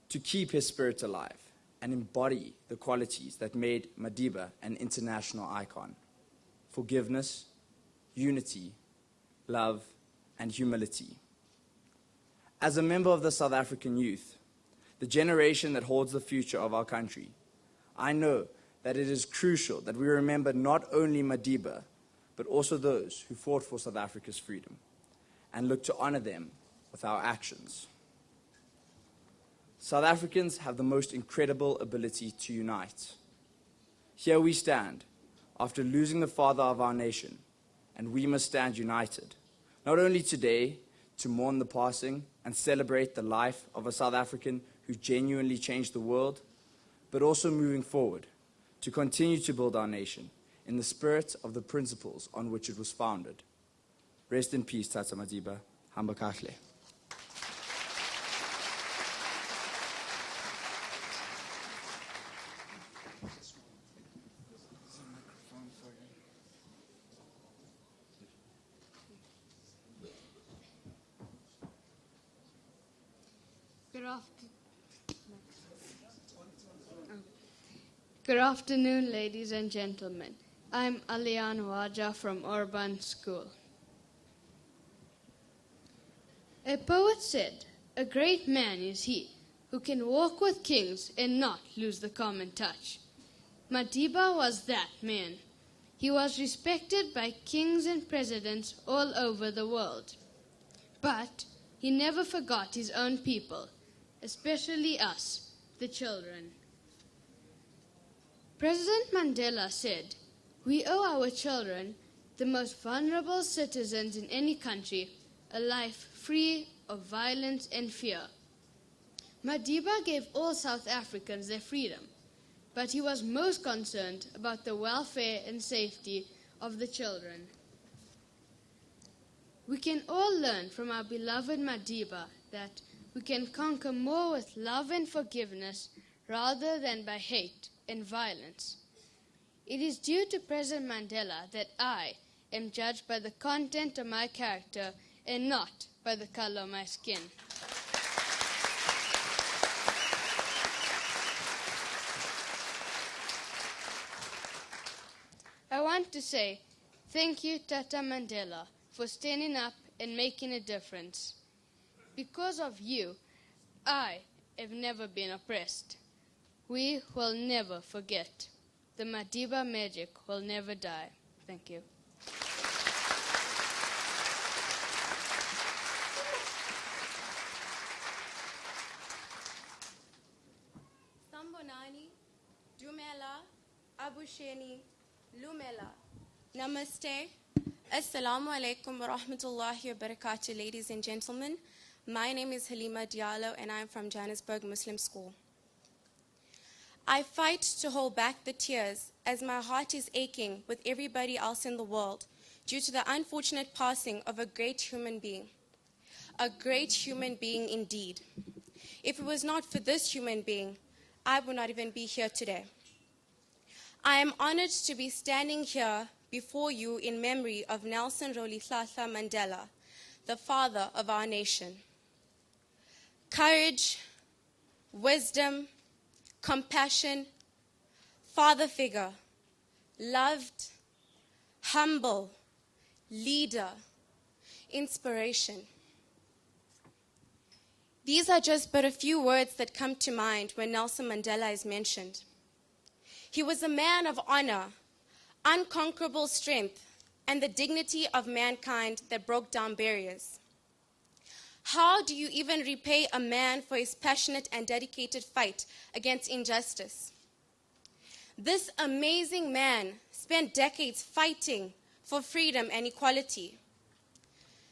to keep his spirit alive and embody the qualities that made Madiba an international icon: forgiveness, unity, love, and humility. As a member of the South African youth, the generation that holds the future of our country, I know that it is crucial that we remember not only Madiba, but also those who fought for South Africa's freedom, and look to honor them with our actions. South Africans have the most incredible ability to unite. Here we stand, after losing the father of our nation, and we must stand united, not only today to mourn the passing and celebrate the life of a South African who genuinely changed the world, but also moving forward to continue to build our nation in the spirit of the principles on which it was founded. Rest in peace, Tata Madiba. Hamba kahle. Good afternoon, ladies and gentlemen. I'm Alian Waja from Urban School. A poet said, "A great man is he who can walk with kings and not lose the common touch." Madiba was that man. He was respected by kings and presidents all over the world. But he never forgot his own people, especially us, the children. President Mandela said, "We owe our children, the most vulnerable citizens in any country, a life free of violence and fear." Madiba gave all South Africans their freedom, but he was most concerned about the welfare and safety of the children. We can all learn from our beloved Madiba that we can conquer more with love and forgiveness rather than by hate and violence. It is due to President Mandela that I am judged by the content of my character and not by the color of my skin. I want to say thank you, Tata Mandela, for standing up and making a difference. Because of you, I have never been oppressed. We will never forget. The Madiba magic will never die. Thank you. Sambonani, Dumela, Abusheni, Lumela. Namaste. Assalamu alaikum wa rahmatullahi wa barakatuh, ladies and gentlemen. My name is Halima Diallo and I'm from Johannesburg Muslim School. I fight to hold back the tears as my heart is aching with everybody else in the world due to the unfortunate passing of a great human being. A great human being indeed. If it was not for this human being, I would not even be here today. I am honored to be standing here before you in memory of Nelson Mandela, the father of our nation. Courage, wisdom, compassion, father figure, loved, humble, leader, inspiration. These are just but a few words that come to mind when Nelson Mandela is mentioned. He was a man of honor, unconquerable strength, and the dignity of mankind that broke down barriers. How do you even repay a man for his passionate and dedicated fight against injustice? This amazing man spent decades fighting for freedom and equality.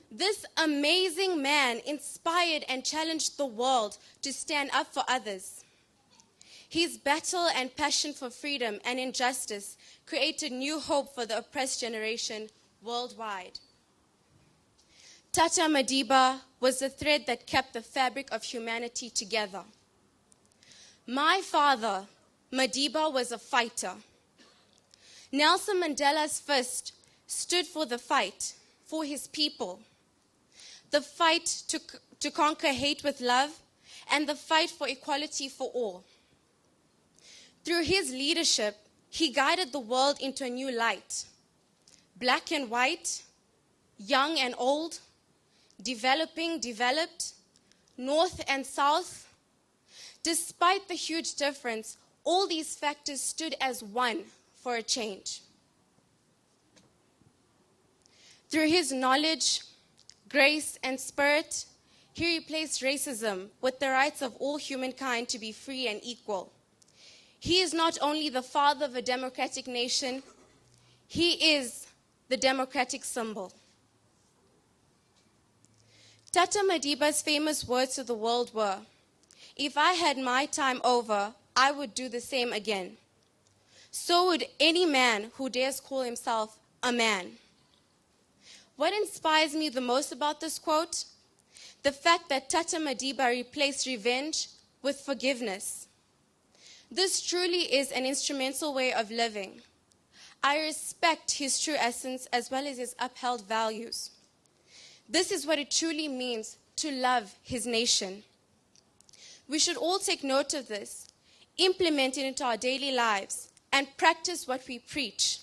This amazing man inspired and challenged the world to stand up for others. His battle and passion for freedom and injustice created new hope for the oppressed generation worldwide. Tata Madiba was the thread that kept the fabric of humanity together. My father, Madiba, was a fighter. Nelson Mandela's fist stood for the fight for his people, the fight to conquer hate with love, and the fight for equality for all. Through his leadership, he guided the world into a new light. Black and white, young and old, developing, developed, north and south. Despite the huge difference, all these factors stood as one for a change. Through his knowledge, grace, and spirit, He replaced racism with the rights of all humankind to be free and equal. He is not only the father of a democratic nation, he is the democratic symbol. Tata Madiba's famous words to the world were, "If I had my time over, I would do the same again. So would any man who dares call himself a man." What inspires me the most about this quote? The fact that Tata Madiba replaced revenge with forgiveness. This truly is an instrumental way of living. I respect his true essence as well as his upheld values. This is what it truly means to love his nation. We should all take note of this, implement it into our daily lives, and practice what we preach.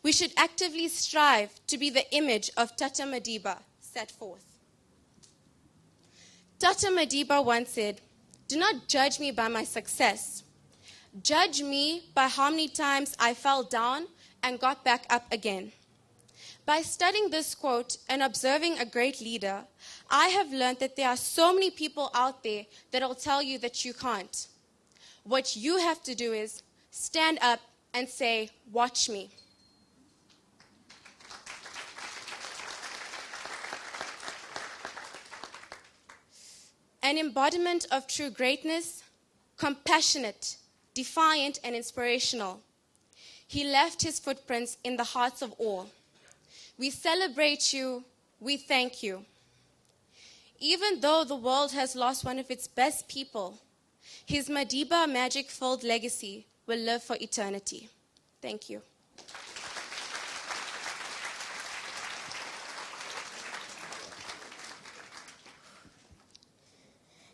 We should actively strive to be the image of Tata Madiba set forth. Tata Madiba once said, "Do not judge me by my success. Judge me by how many times I fell down and got back up again." By studying this quote and observing a great leader, I have learned that there are so many people out there that will tell you that you can't. What you have to do is stand up and say, "Watch me." An embodiment of true greatness, compassionate, defiant, and inspirational. He left his footprints in the hearts of all. We celebrate you, we thank you. Even though the world has lost one of its best people, his Madiba magic-filled legacy will live for eternity. Thank you.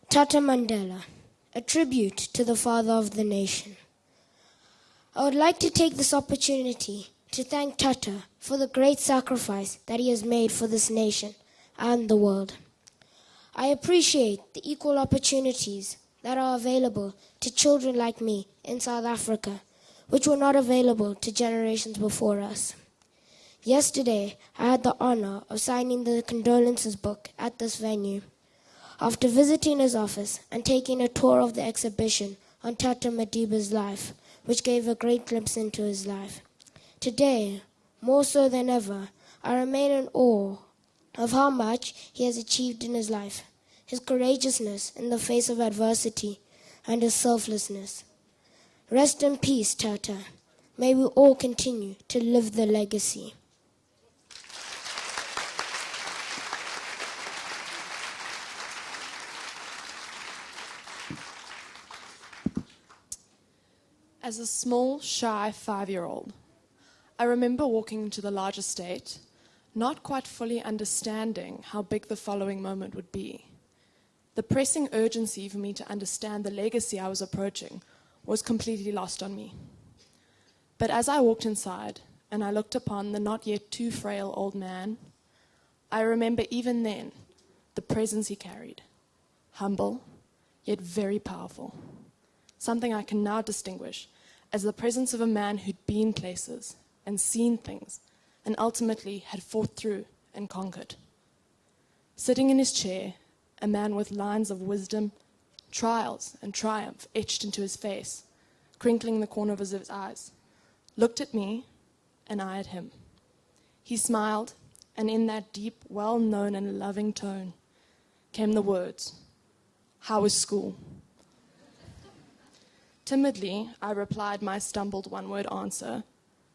Tata Mandela, a tribute to the father of the nation. I would like to take this opportunity to thank Tata for the great sacrifice that he has made for this nation and the world. I appreciate the equal opportunities that are available to children like me in South Africa, which were not available to generations before us. Yesterday, I had the honor of signing the condolences book at this venue. After visiting his office and taking a tour of the exhibition on Tata Madiba's life, which gave a great glimpse into his life. Today, more so than ever, I remain in awe of how much he has achieved in his life, his courageousness in the face of adversity, and his selflessness. Rest in peace, Tata. May we all continue to live the legacy. As a small, shy 5-year-old, I remember walking into the large estate, not quite fully understanding how big the following moment would be. The pressing urgency for me to understand the legacy I was approaching was completely lost on me. But as I walked inside and I looked upon the not yet too frail old man, I remember even then the presence he carried, humble, yet very powerful, something I can now distinguish as the presence of a man who'd been places and seen things and ultimately had fought through and conquered. Sitting in his chair, a man with lines of wisdom, trials and triumph etched into his face, crinkling the corners of his eyes, looked at me and I at him. He smiled, and in that deep, well-known and loving tone came the words, "How was school?" Timidly, I replied my stumbled one-word answer,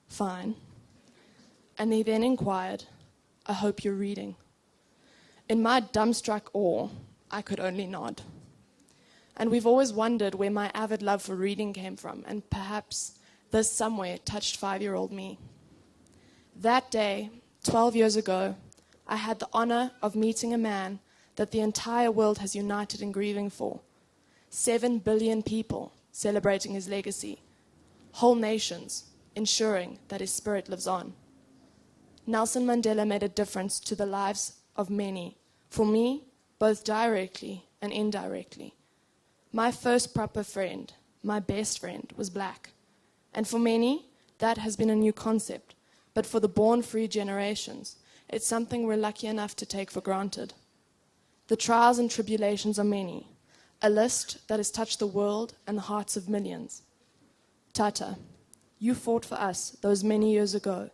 "Fine." And he then inquired, "I hope you're reading." In my dumbstruck awe, I could only nod. And we've always wondered where my avid love for reading came from, and perhaps this somewhere touched 5-year-old me. That day, 12 years ago, I had the honor of meeting a man that the entire world has united in grieving for. 7 billion people celebrating his legacy, whole nations ensuring that his spirit lives on. Nelson Mandela made a difference to the lives of many, for me, both directly and indirectly. My first proper friend, my best friend, was black. And for many, that has been a new concept. But for the born-free generations, it's something we're lucky enough to take for granted. The trials and tribulations are many, a list that has touched the world and the hearts of millions. Tata, you fought for us those many years ago.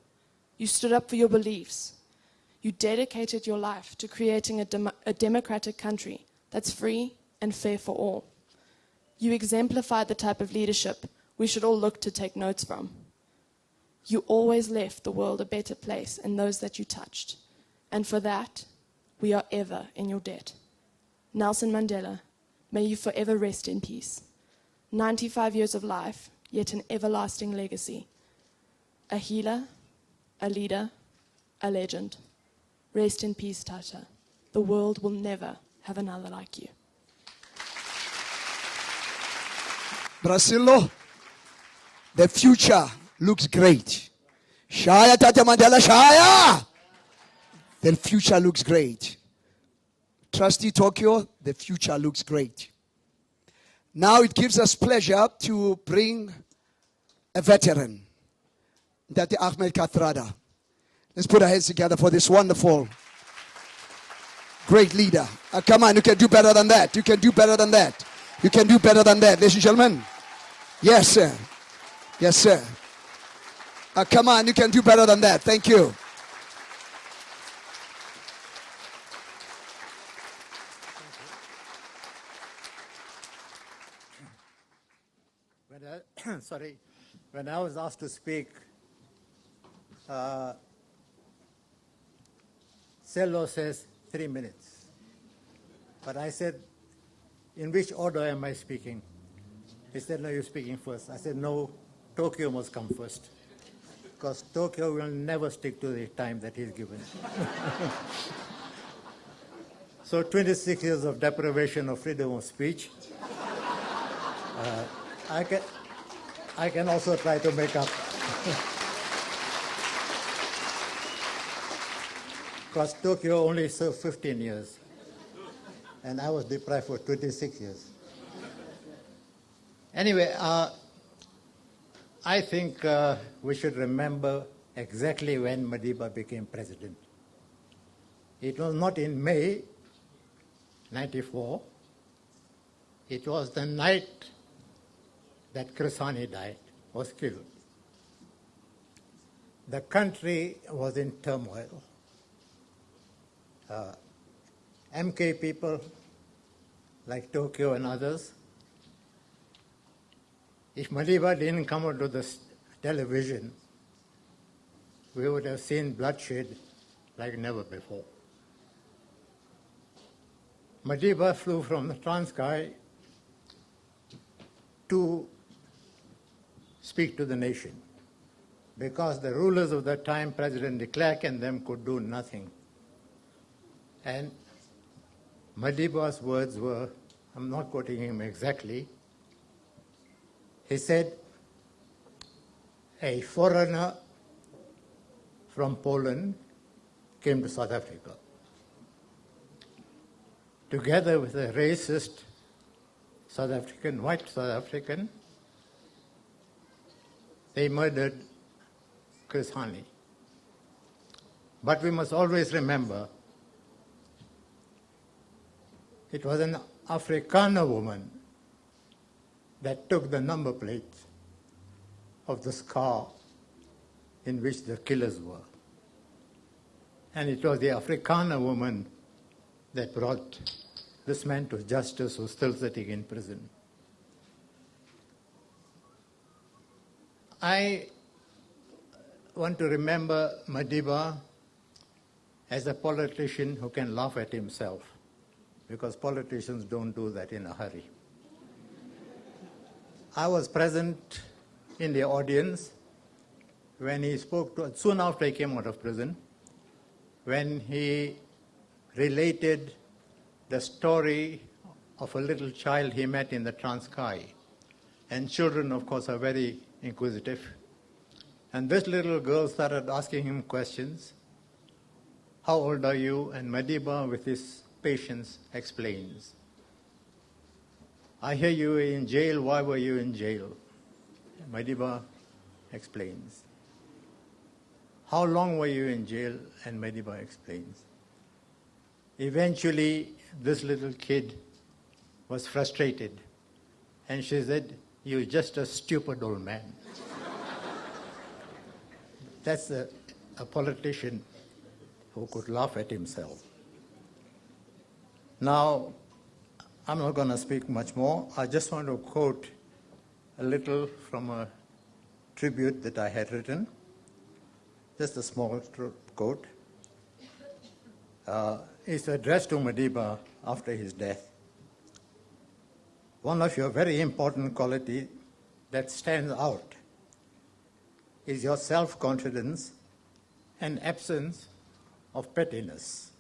You stood up for your beliefs. You dedicated your life to creating a democratic country that's free and fair for all. You exemplified the type of leadership we should all look to take notes from. You always left the world a better place in those that you touched. And for that, we are ever in your debt. Nelson Mandela, may you forever rest in peace. 95 years of life, yet an everlasting legacy. A healer, a leader, a legend. Rest in peace, Tata. The world will never have another like you. Brasilo, the future looks great. Shaya Tata Mandela, Shaya! The future looks great. Trustee Tokyo, the future looks great. Now it gives us pleasure to bring a veteran, Ntate Ahmed Kathrada. Let's put our hands together for this wonderful, great leader. Come on, you can do better than that. You can do better than that. You can do better than that, ladies and gentlemen. Yes, sir. Yes, sir. Come on, you can do better than that. Thank you. When I was asked to speak, Sello says 3 minutes. But I said, in which order am I speaking? He said, no, you're speaking first. I said, no, Tokyo must come first. Because Tokyo will never stick to the time that he's given. So 26 years of deprivation of freedom of speech. I can also try to make up. Because Tokyo only served 15 years. And I was deprived for 26 years. Anyway, I think we should remember exactly when Madiba became president. It was not in May 94. It was the night that Chris Hani died, was killed. The country was in turmoil. MK people like Tokyo and others, if Madiba didn't come onto the television, we would have seen bloodshed like never before. Madiba flew from the Transkei to speak to the nation because the rulers of the time, President de Klerk and them, could do nothing. And Madiba's words were, I'm not quoting him exactly, he said, a foreigner from Poland came to South Africa. Together with a racist South African, white South African, they murdered Chris Hani. But we must always remember it was an Afrikaner woman that took the number plate of the car in which the killers were. And it was the Afrikaner woman that brought this man to justice who's still sitting in prison. I want to remember Madiba as a politician who can laugh at himself, because politicians don't do that in a hurry. I was present in the audience when he spoke to, soon after he came out of prison, when he related the story of a little child he met in the Transkei. And children, of course, are very inquisitive. And this little girl started asking him questions. How old are you? And Madiba, with his patience, explains. I hear you were in jail. Why were you in jail? Madiba explains. How long were you in jail? And Madiba explains. Eventually, this little kid was frustrated. And she said, "You're just a stupid old man." That's a politician who could laugh at himself. Now, I'm not going to speak much more. I just want to quote a little from a tribute that I had written. Just a small quote. It's addressed to Madiba after his death. "One of your very important qualities that stands out is your self-confidence and absence of pettiness.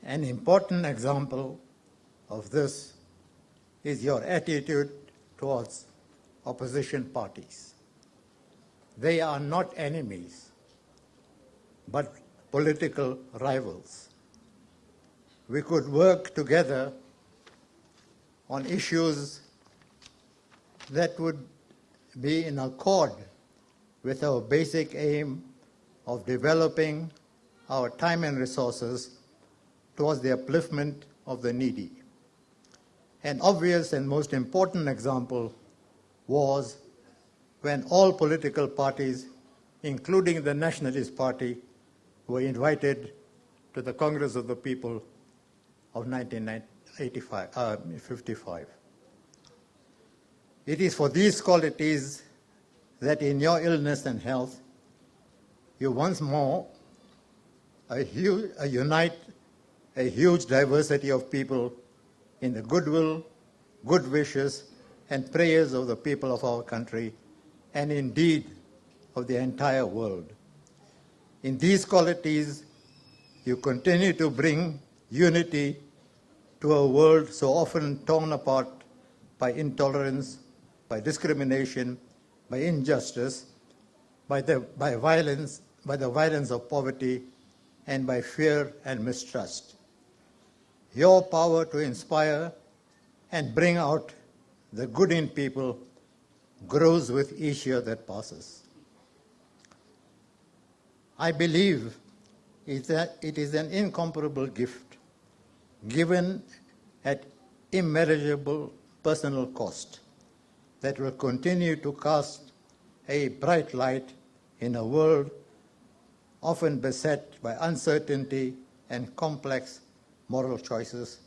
An important example of this is your attitude towards opposition parties. They are not enemies, but political rivals. We could work together on issues that would be in accord with our basic aim of developing our time and resources towards the upliftment of the needy. An obvious and most important example was when all political parties, including the Nationalist Party, were invited to the Congress of the People of 1955. It is for these qualities that in your illness and health, you once more unite a huge diversity of people in the goodwill, good wishes, and prayers of the people of our country, and indeed of the entire world. In these qualities, you continue to bring unity to a world so often torn apart by intolerance, by discrimination, by injustice, by the violence of poverty, and by fear and mistrust. Your power to inspire and bring out the good in people grows with each year that passes. I believe that it is an incomparable gift given at immeasurable personal cost that will continue to cast a bright light in a world often beset by uncertainty and complex moral choices,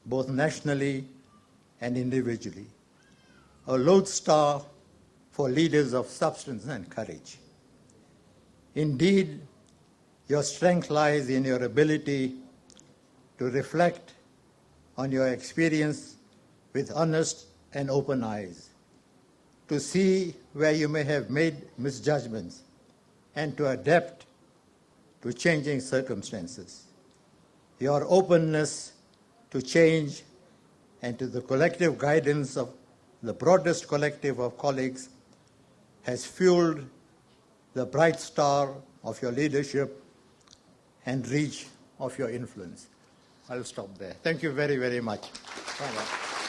both nationally and individually. A lodestar for leaders of substance and courage. Indeed, your strength lies in your ability to reflect on your experience with honest and open eyes, to see where you may have made misjudgments, and to adapt to changing circumstances. Your openness to change and to the collective guidance of the broadest collective of colleagues has fueled the bright star of your leadership and reach of your influence. I'll stop there. Thank you very, very much. Bye-bye.